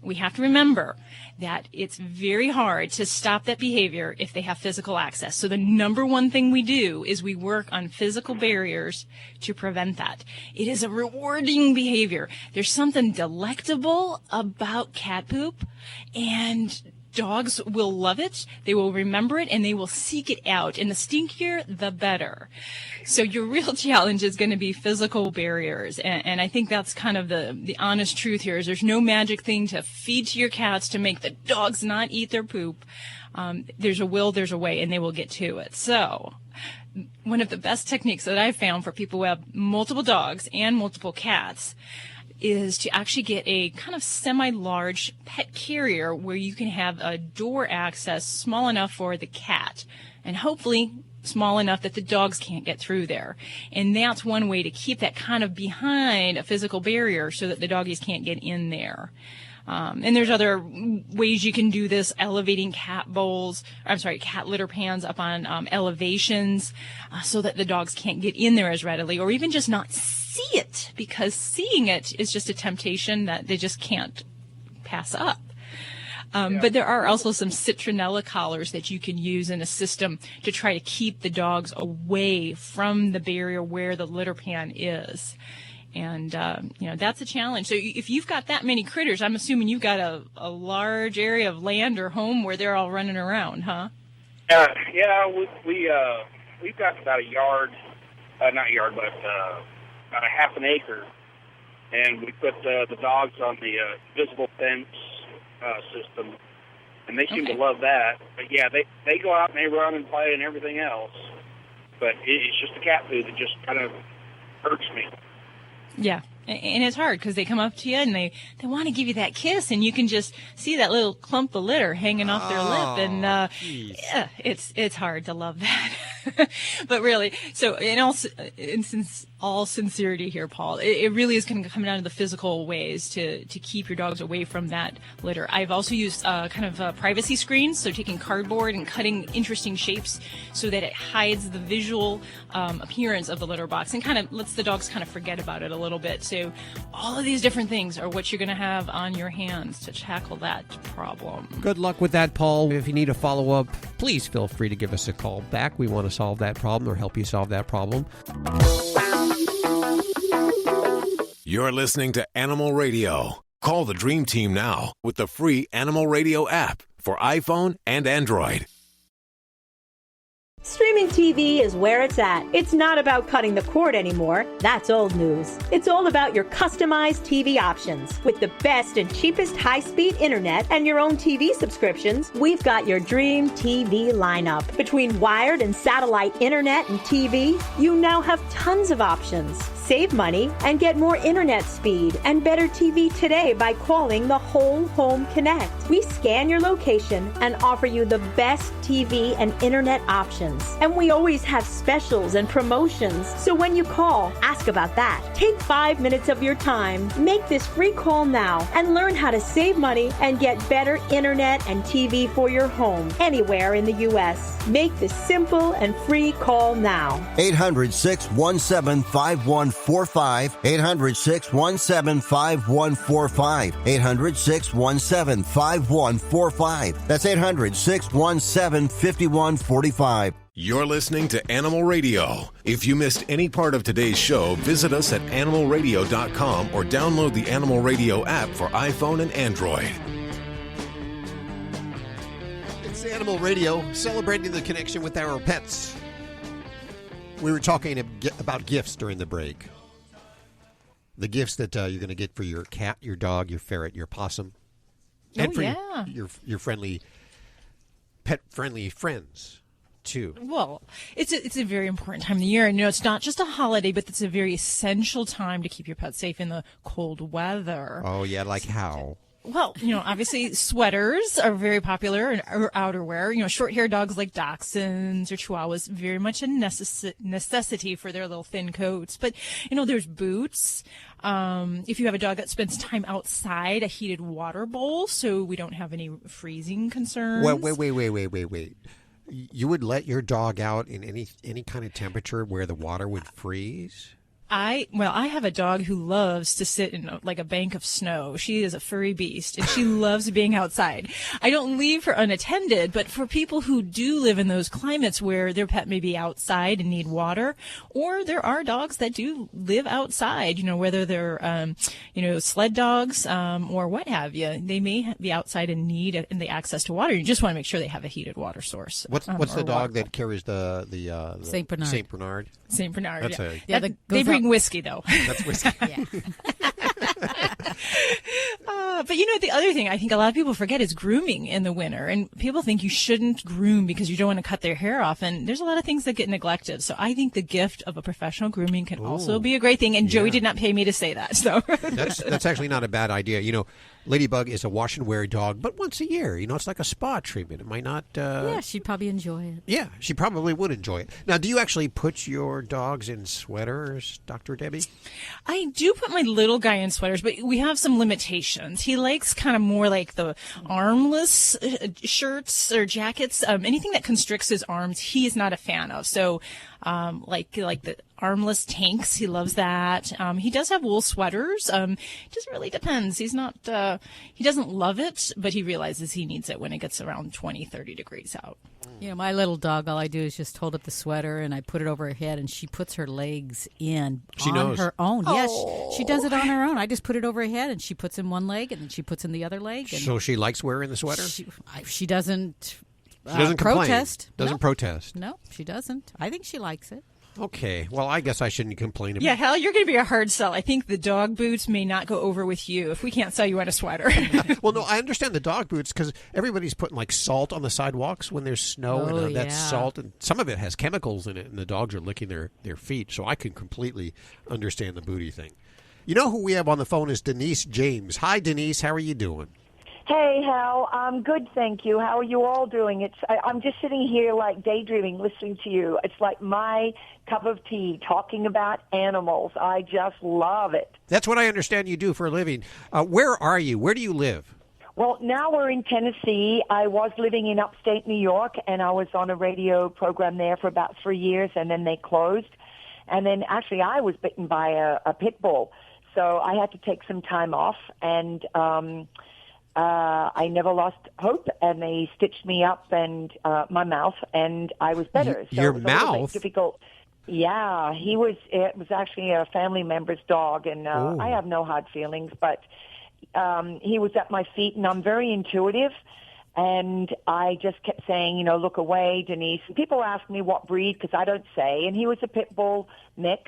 we have to remember that it's very hard to stop that behavior if they have physical access. So the number one thing we do is we work on physical barriers to prevent that. It is a rewarding behavior. There's something delectable about cat poop, and dogs will love it, they will remember it, and they will seek it out. And the stinkier, the better. So your real challenge is going to be physical barriers. And I think that's kind of the honest truth here is there's no magic thing to feed to your cats to make the dogs not eat their poop. There's a will, there's a way, and they will get to it. So one of the best techniques that I've found for people who have multiple dogs and multiple cats is to actually get a kind of semi-large pet carrier where you can have a door access small enough for the cat and hopefully small enough that the dogs can't get through there. And that's one way to keep that kind of behind a physical barrier so that the doggies can't get in there. And there's other ways you can do this, elevating cat litter pans up on elevations so that the dogs can't get in there as readily, or even just not see it, because seeing it is just a temptation that they just can't pass up. But there are also some citronella collars that you can use in a system to try to keep the dogs away from the barrier where the litter pan is. And, that's a challenge. So if you've got that many critters, I'm assuming you've got a large area of land or home where they're all running around, huh? We've got about a yard, not a yard, but about a half an acre. And we put the dogs on the visible fence system, and they seem to love that. But yeah, they go out and they run and play and everything else. But it's just the cat food that just kind of hurts me. Yeah, and it's hard because they come up to you and they want to give you that kiss, and you can just see that little clump of litter hanging off their lip, and it's hard to love that. But really, so in all sincerity here, Paul, it really is going to come down to the physical ways to keep your dogs away from that litter. I've also used privacy screens, so taking cardboard and cutting interesting shapes so that it hides the visual appearance of the litter box and kind of lets the dogs kind of forget about it a little bit. So all of these different things are what you're going to have on your hands to tackle that problem. Good luck with that, Paul. If you need a follow-up, please feel free to give us a call back. We want to solve that problem or help you solve that problem. You're listening to Animal Radio. Call the Dream Team now with the free Animal Radio app for iPhone and Android. Streaming TV is where it's at. It's not about cutting the cord anymore. That's old news. It's all about your customized TV options. With the best and cheapest high-speed internet and your own TV subscriptions, we've got your dream TV lineup. Between wired and satellite internet and TV, you now have tons of options. Save money and get more internet speed and better TV today by calling the Whole Home Connect. We scan your location and offer you the best TV and internet options. And we always have specials and promotions. So when you call, ask about that. Take 5 minutes of your time. Make this free call now and learn how to save money and get better internet and TV for your home anywhere in the U.S. Make this simple and free call now. 800-617-5145. 800-617-5145. 800-617-5145. That's 800-617-5145. You're listening to Animal Radio. If you missed any part of today's show, visit us at animalradio.com or download the Animal Radio app for iPhone and Android. It's Animal Radio, celebrating the connection with our pets. We were talking about gifts during the break. The gifts that you're going to get for your cat, your dog, your ferret, your possum, and for your friendly, pet-friendly friends. Too. Well, it's a very important time of the year, and it's not just a holiday, but it's a very essential time to keep your pets safe in the cold weather. Oh yeah, like how? Well, obviously sweaters are very popular or outerwear. Short-haired dogs like dachshunds or chihuahuas, very much a necessity for their little thin coats. But, there's boots. If you have a dog that spends time outside, a heated water bowl, so we don't have any freezing concerns. Well, wait. You would let your dog out in any kind of temperature where the water would freeze? I have a dog who loves to sit in like a bank of snow. She is a furry beast, and she loves being outside. I don't leave her unattended, but for people who do live in those climates where their pet may be outside and need water, or there are dogs that do live outside, whether they're, sled dogs or what have you, they may be outside and need the access to water. You just want to make sure they have a heated water source. What's the dog that carries the Saint Bernard? Saint Bernard. That's they bring whiskey, though. That's whiskey. Yeah. But the other thing I think a lot of people forget is grooming in the winter. And people think you shouldn't groom because you don't want to cut their hair off. And there's a lot of things that get neglected. So I think the gift of a professional grooming can also be a great thing. And Joey did not pay me to say that. So that's actually not a bad idea. Ladybug is a wash and wear dog, but once a year. It's like a spa treatment. It might not... Yeah, she'd probably enjoy it. Yeah, she probably would enjoy it. Now, do you actually put your dogs in sweaters, Dr. Debbie? I do put my little guy in sweaters, but we have some limitations. He likes kind of more like the armless shirts or jackets. Anything that constricts his arms, he is not a fan of. So like the armless tanks. He loves that. He does have wool sweaters. It just really depends. He's not, he doesn't love it, but he realizes he needs it when it gets around 20, 30 degrees out. You know, my little dog, all I do is just hold up the sweater and I put it over her head and she puts her legs in on her own. Oh. Yes, she does it on her own. I just put it over her head and she puts in one leg and then she puts in the other leg. And so she likes wearing the sweater? She doesn't, she doesn't protest. Doesn't protest. No, she doesn't. I think she likes it. Okay. Well, I guess I shouldn't complain about it. Yeah, Hal, you're going to be a hard sell. I think the dog boots may not go over with you if we can't sell you on a sweater. Well, no, I understand the dog boots because everybody's putting like salt on the sidewalks when there's snow, and that's salt, and some of it has chemicals in it, and the dogs are licking their feet. So I can completely understand the booty thing. You know who we have on the phone is Denise James. Hi, Denise. How are you doing? Hey, Hal. I'm good, thank you. How are you all doing? I'm just sitting here like daydreaming, listening to you. It's like my cup of tea, talking about animals. I just love it. That's what I understand you do for a living. Where are you? Where do you live? Well, now we're in Tennessee. I was living in upstate New York, and I was on a radio program there for about 3 years, and then they closed. And then actually I was bitten by a pit bull, so I had to take some time off, and I never lost hope, and they stitched me up and my mouth, and I was better. So your it was a little bit mouth? difficult. Yeah, it was actually a family member's dog, and I have no hard feelings, but he was at my feet, and I'm very intuitive, and I just kept saying, you know, look away, Denise. And people ask me what breed, because I don't say, and he was a pit bull mix.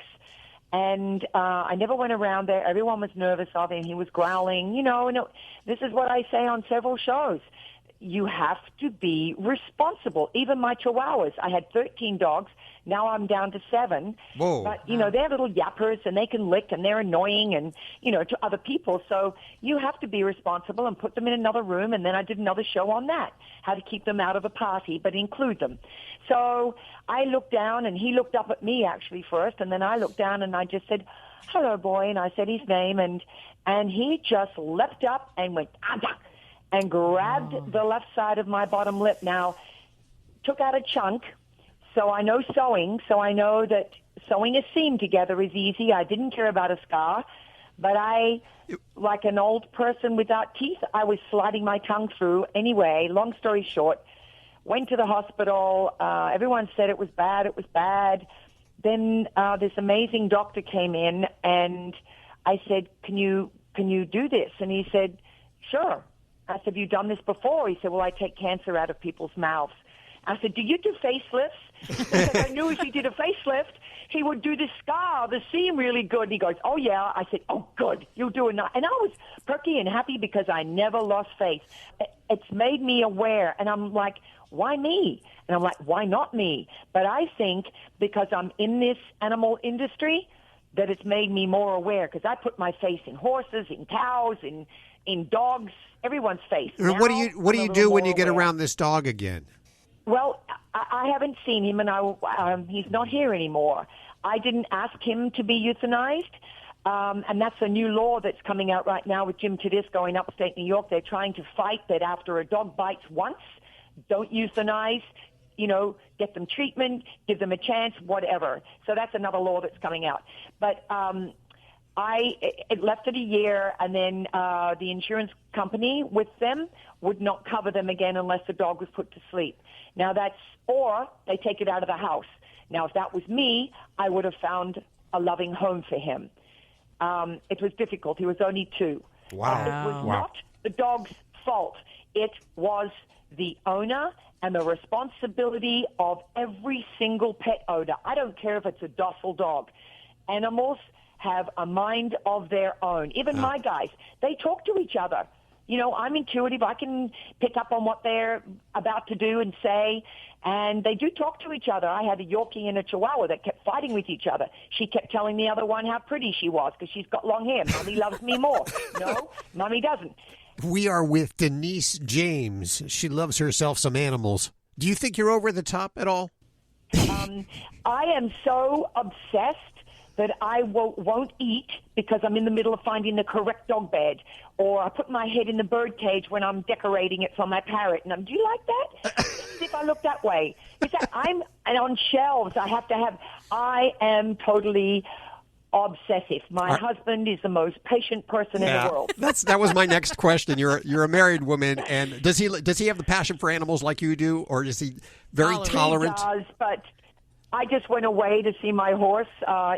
And I never went around there. Everyone was nervous of him. He was growling. You know, this is what I say on several shows. You have to be responsible. Even my chihuahuas. I had 13 dogs. Now I'm down to 7. Whoa. But, you know, they're little yappers, and they can lick, and they're annoying, and, you know, to other people. So you have to be responsible and put them in another room. And then I did another show on that, how to keep them out of a party, but include them. So I looked down, and he looked up at me, actually, first. And then I looked down, and I just said, hello, boy. And I said his name, and he just leapt up and went, ah-dah, and grabbed the left side of my bottom lip. Now, took out a chunk. So I know sewing, so I know that sewing a seam together is easy. I didn't care about a scar, but like an old person without teeth, I was sliding my tongue through. Anyway, long story short, went to the hospital. Everyone said it was bad. Then this amazing doctor came in, and I said, can you do this? And he said, sure. I said, have you done this before? He said, well, I take cancer out of people's mouths. I said, do you do facelifts? Because I knew if he did a facelift, he would do the scar, the seam really good. And he goes, oh, yeah. I said, oh, good. You'll do it now. And I was perky and happy because I never lost faith. It's made me aware. And I'm like, why me? And I'm like, why not me? But I think because I'm in this animal industry that it's made me more aware, because I put my face in horses, in cows, in dogs, everyone's face. Now, what do you do when you get around this dog again? Well, I haven't seen him, and he's not here anymore. I didn't ask him to be euthanized, and that's a new law that's coming out right now with Jim Tedisco in upstate New York. They're trying to fight that after a dog bites once, don't euthanize, you know, get them treatment, give them a chance, whatever. So that's another law that's coming out. But it left it a year, and then the insurance company with them would not cover them again unless the dog was put to sleep. Now or they take it out of the house. Now, if that was me, I would have found a loving home for him. It was difficult. He was only 2. Wow. It was not the dog's fault. It was the owner and the responsibility of every single pet owner. I don't care if it's a docile dog. Animals have a mind of their own. Even my guys, they talk to each other. You know, I'm intuitive. I can pick up on what they're about to do and say, and they do talk to each other. I had a Yorkie and a Chihuahua that kept fighting with each other. She kept telling the other one how pretty she was because she's got long hair. Mommy loves me more. No, Mommy doesn't. We are with Denise James. She loves herself some animals. Do you think you're over the top at all? I am so obsessed that I won't eat because I'm in the middle of finding the correct dog bed, or I put my head in the bird cage when I'm decorating it for my parrot. And do you like that? if I look that way. And on shelves, I am totally obsessive. My husband is the most patient person in the world. That was my next question. You're a married woman, and does he have the passion for animals like you do, or is he very tolerant? He does, but I just went away to see my horse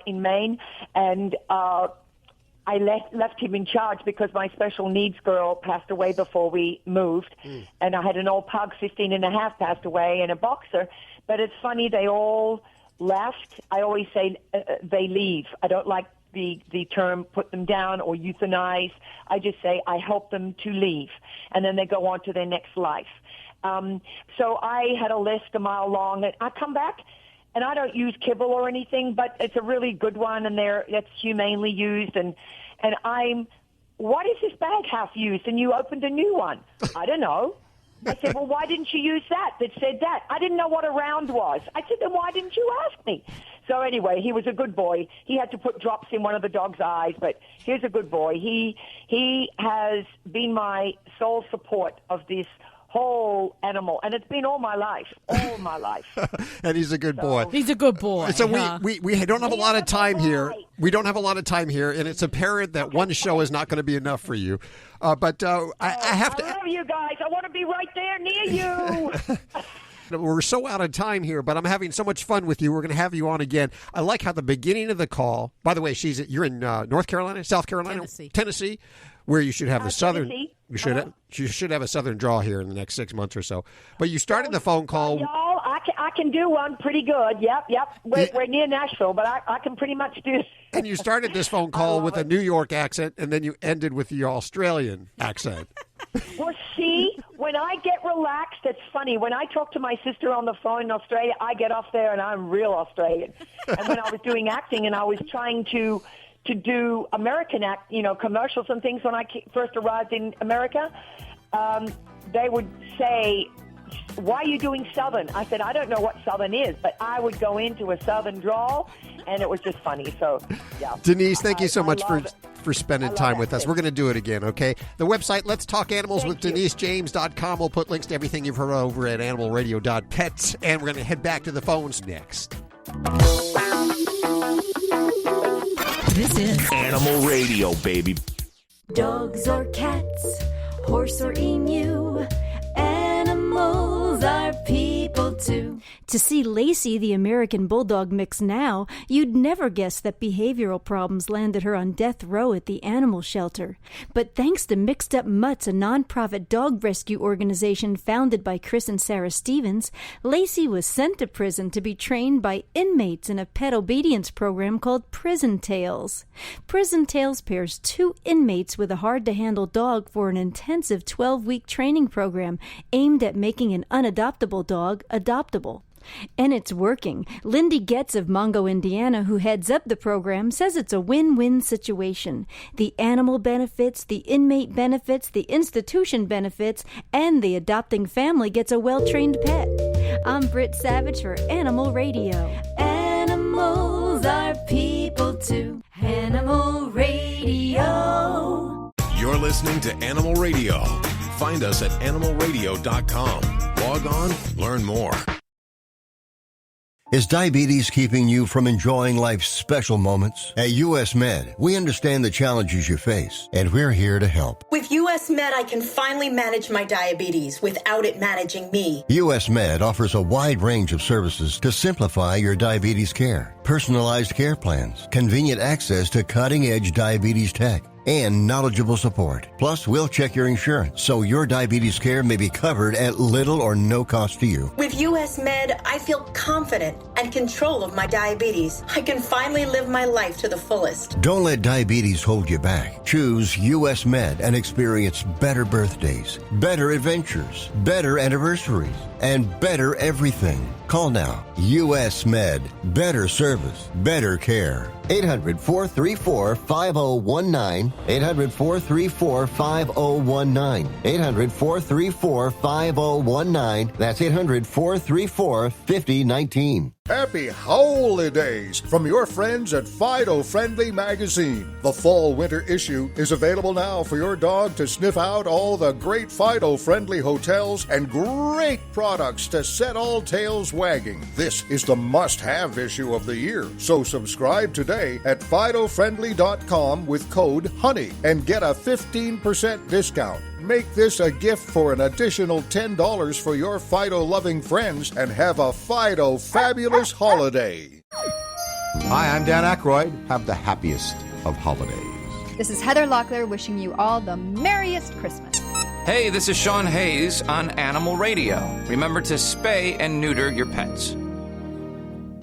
in Maine, and I left him in charge because my special needs girl passed away before we moved, and I had an old pug, 15 and a half, passed away, and a boxer. But it's funny, they all left. I always say they leave. I don't like the term put them down or euthanize. I just say I help them to leave, and then they go on to their next life. So I had a list a mile long, and I come back, and I don't use kibble or anything, but it's a really good one, and that's humanely used. And what is this bag half used? And you opened a new one. I don't know. I said, well, why didn't you use that said that? I didn't know what a round was. I said, then why didn't you ask me? So anyway, he was a good boy. He had to put drops in one of the dog's eyes, but he's a good boy. He has been my sole support of this whole animal, and it's been all my life. And he's a good boy. He's a good boy. So we don't have a lot of time here. We don't have a lot of time here, and it's apparent that one show is not going to be enough for you. But I have to. I love you guys. I want to be right there near you. We're so out of time here, but I'm having so much fun with you. We're going to have you on again. I like how the beginning of the call. By the way, you're in North Carolina, South Carolina, Tennessee, where you should have the southern. You should have a southern draw here in the next 6 months or so. But you started the phone call. Y'all, I can do one pretty good. Yep. We're near Nashville, but I can pretty much do. And you started this phone call with a New York accent, and then you ended with the Australian accent. Well, see, when I get relaxed, it's funny. When I talk to my sister on the phone in Australia, I get off there and I'm real Australian. And when I was doing acting and I was trying to do American commercials and things when I first arrived in America, they would say, why are you doing Southern? I said, I don't know what Southern is, but I would go into a Southern drawl, and it was just funny. So, yeah. Denise, thank you so much for spending time with us. We're going to do it again, okay? The website, Let's Talk Animals with DeniseJames.com. We'll put links to everything you've heard over at animalradio.pet, and we're going to head back to the phones next. This is Animal Radio, baby. Dogs or cats, horse or emu, animals are people too. To see Lacey, the American Bulldog mix now, you'd never guess that behavioral problems landed her on death row at the animal shelter. But thanks to Mixed Up Mutts, a nonprofit dog rescue organization founded by Chris and Sarah Stevens, Lacey was sent to prison to be trained by inmates in a pet obedience program called Prison Tales. Prison Tales pairs 2 inmates with a hard-to-handle dog for an intensive 12-week training program aimed at making an unadoptable dog adoptable. And it's working. Lindy Getz of Mongo, Indiana, who heads up the program, says it's a win-win situation. The animal benefits, the inmate benefits, the institution benefits, and the adopting family gets a well-trained pet. I'm Britt Savage for Animal Radio. Animals are people too. Animal Radio. You're listening to Animal Radio. Find us at animalradio.com. Log on, learn more. Is diabetes keeping you from enjoying life's special moments? At US Med, we understand the challenges you face, and we're here to help. With US Med, I can finally manage my diabetes without it managing me. US Med offers a wide range of services to simplify your diabetes care. Personalized care plans, convenient access to cutting-edge diabetes tech, and knowledgeable support. Plus, we'll check your insurance so your diabetes care may be covered at little or no cost to you. With US Med, I feel confident and control of my diabetes. I can finally live my life to the fullest. Don't let diabetes hold you back. Choose US Med and experience better birthdays, better adventures, better anniversaries, and better everything. Call now. US Med. Better service, better care. 800-434-5019. 800-434-5019. 800-434-5019. That's 800-434-5019. Happy holidays from your friends at Fido Friendly Magazine. The fall-winter issue is available now for your dog to sniff out all the great Fido Friendly hotels and great products to set all tails wagging. This is the must-have issue of the year. So subscribe today at FidoFriendly.com with code HONEY and get a 15% discount. Make this a gift for an additional $10 for your Fido-loving friends and have a Fido fabulous holiday. Hi, I'm Dan Aykroyd. Have the happiest of holidays. This is Heather Locklear wishing you all the merriest Christmas. Hey, this is Sean Hayes on Animal Radio. Remember to spay and neuter your pets.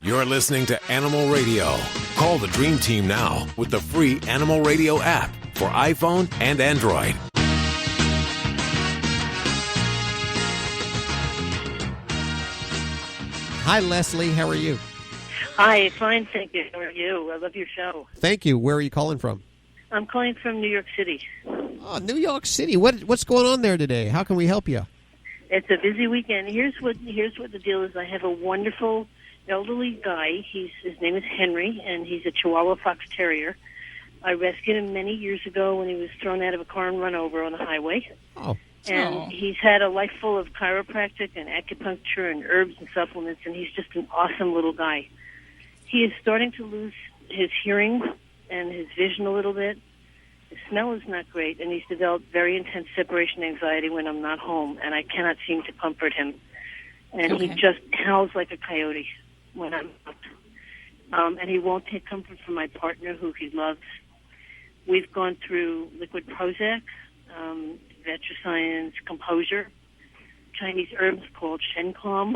You're listening to Animal Radio. Call the Dream Team now with the free Animal Radio app for iPhone and Android. Hi, Leslie. How are you? Hi, fine, thank you. How are you? I love your show. Thank you. Where are you calling from? I'm calling from New York City. Oh, New York City. What's going on there today? How can we help you? It's a busy weekend. Here's what the deal is. I have a wonderful elderly guy. His name is Henry, and he's a Chihuahua Fox Terrier. I rescued him many years ago when he was thrown out of a car and run over on the highway. Oh. And he's had a life full of chiropractic and acupuncture and herbs and supplements, and he's just an awesome little guy. He is starting to lose his hearing and his vision a little bit. His smell is not great, and he's developed very intense separation anxiety when I'm not home, and I cannot seem to comfort him. And he just howls like a coyote when I'm out. And he won't take comfort from my partner, who he loves. We've gone through liquid Prozac, Vetroscience, Composure, Chinese herbs called Shen Calm.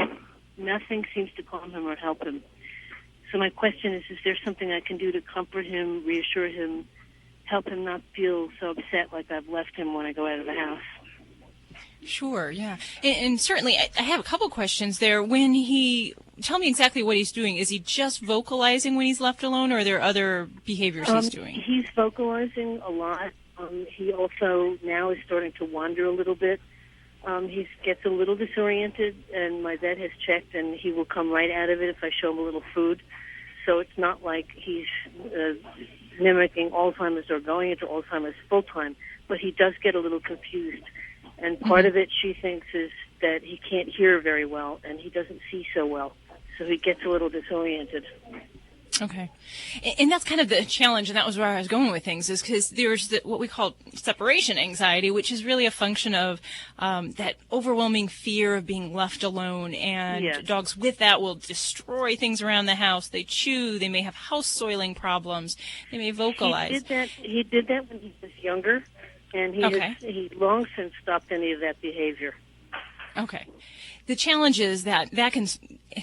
Nothing seems to calm him or help him. So my question is there something I can do to comfort him, reassure him, help him not feel so upset like I've left him when I go out of the house? Sure, yeah. And certainly, I have a couple questions there. Tell me exactly what he's doing. Is he just vocalizing when he's left alone, or are there other behaviors he's doing? He's vocalizing a lot. He also now is starting to wander a little bit. He gets a little disoriented, and my vet has checked, and he will come right out of it if I show him a little food. So it's not like he's mimicking Alzheimer's or going into Alzheimer's full-time, but he does get a little confused. And part of it, she thinks, is that he can't hear very well, and he doesn't see so well. So he gets a little disoriented. Okay. And that's kind of the challenge, and that was where I was going with things, is because there's what we call separation anxiety, which is really a function of that overwhelming fear of being left alone. And yes. Dogs with that will destroy things around the house. They chew. They may have house soiling problems. They may vocalize. He did that when he was younger, and he long since stopped any of that behavior. Okay. The challenge is that can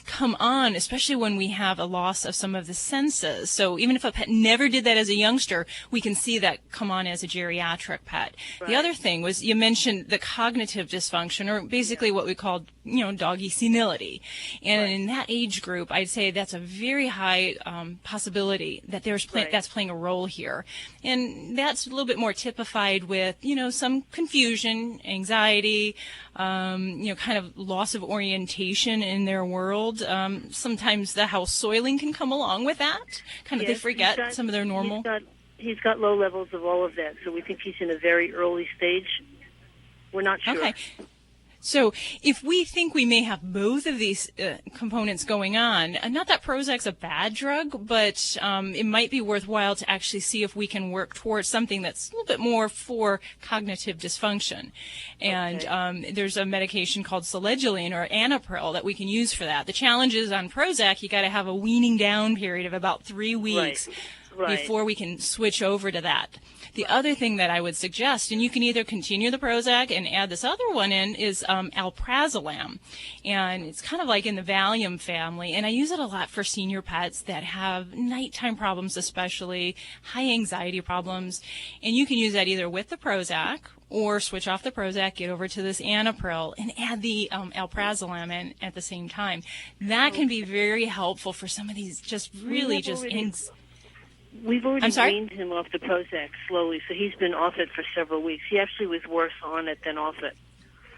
come on, especially when we have a loss of some of the senses. So even if a pet never did that as a youngster, we can see that come on as a geriatric pet. Right. The other thing was you mentioned the cognitive dysfunction, or basically what we call, doggy senility. And in that age group, I'd say that's a very high possibility that that's playing a role here. And that's a little bit more typified with, some confusion, anxiety, kind of loss of orientation in their world. Sometimes the house soiling can come along with that. They forget some of their normal. He's got low levels of all of that, so we think he's in a very early stage. We're not sure. Okay. So if we think we may have both of these components going on, not that Prozac's a bad drug, but it might be worthwhile to actually see if we can work towards something that's a little bit more for cognitive dysfunction. And there's a medication called Selegiline or Anapril that we can use for that. The challenge is on Prozac, you got to have a weaning down period of about 3 weeks before we can switch over to that. The other thing that I would suggest, and you can either continue the Prozac and add this other one in, is alprazolam. And it's kind of like in the Valium family. And I use it a lot for senior pets that have nighttime problems, especially high anxiety problems. And you can use that either with the Prozac or switch off the Prozac, get over to this Anapril, and add the alprazolam in at the same time. That can be very helpful for some of these just really We've already I'm sorry? weaned him off the Prozac slowly, so he's been off it for several weeks. He actually was worse on it than off it.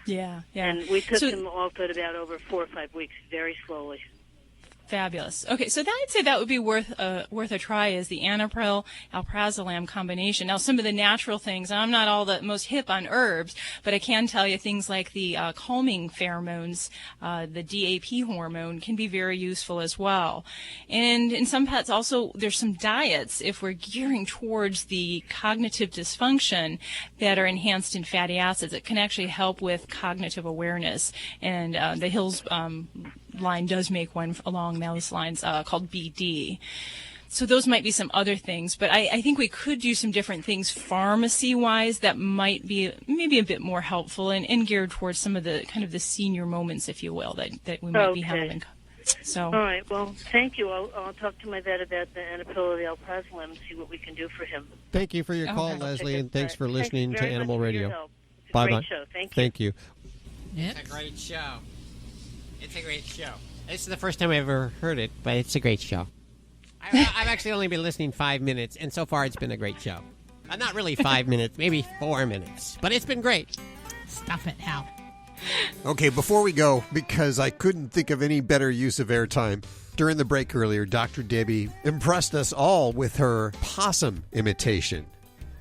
Yeah. And we took him off it about over 4 or 5 weeks, very slowly. Fabulous. Okay, so I'd say that would be worth a try, is the Anapril alprazolam combination. Now, some of the natural things, I'm not all the most hip on herbs, but I can tell you things like the calming pheromones, the DAP hormone, can be very useful as well. And in some pets also, there's some diets, if we're gearing towards the cognitive dysfunction, that are enhanced in fatty acids. It can actually help with cognitive awareness. And the Hills line does make one along those lines called BD. So those might be some other things, but I think we could do some different things pharmacy-wise that might be maybe a bit more helpful and geared towards some of the kind of the senior moments, if you will, that we might be having. So. All right. Well, thank you. I'll talk to my vet about the Anapril or the alprazolam and see what we can do for him. Thank you for your call, Leslie, and thanks for listening to Animal Radio. Bye-bye. Bye-bye. Show. Thank you. Thank you. It's a great show. It's a great show. This is the first time I've ever heard it, but it's a great show. I've actually only been listening 5 minutes, and so far it's been a great show. Not really 5 minutes, maybe 4 minutes, but it's been great. Stop it, Hal. Okay, before we go, because I couldn't think of any better use of airtime, during the break earlier, Dr. Debbie impressed us all with her possum imitation.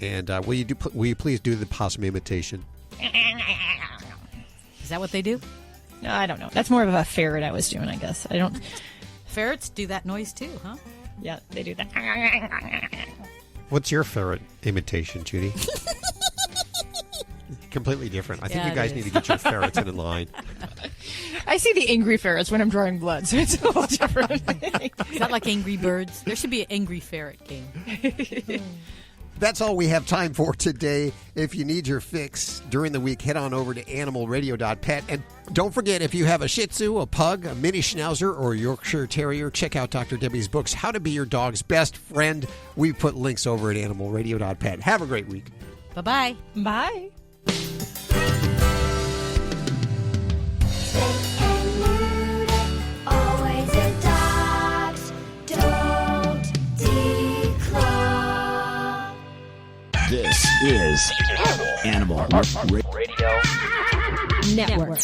And will you please do the possum imitation? Is that what they do? No, I don't know. That's more of a ferret I was doing, I guess. I don't. Ferrets do that noise too, huh? Yeah, they do that. What's your ferret imitation, Judy? Completely different. I think you guys need to get your ferrets in line. I see the angry ferrets when I'm drawing blood, so it's a little different. Is that like Angry Birds? There should be an Angry Ferret game. That's all we have time for today. If you need your fix during the week, head on over to animalradio.pet. And don't forget, if you have a Shih Tzu, a Pug, a Mini Schnauzer, or a Yorkshire Terrier, check out Dr. Debbie's books, How to Be Your Dog's Best Friend. We put links over at animalradio.pet. Have a great week. Bye-bye. Bye. Always adopt, don't declaw. This is Animal Radio Network.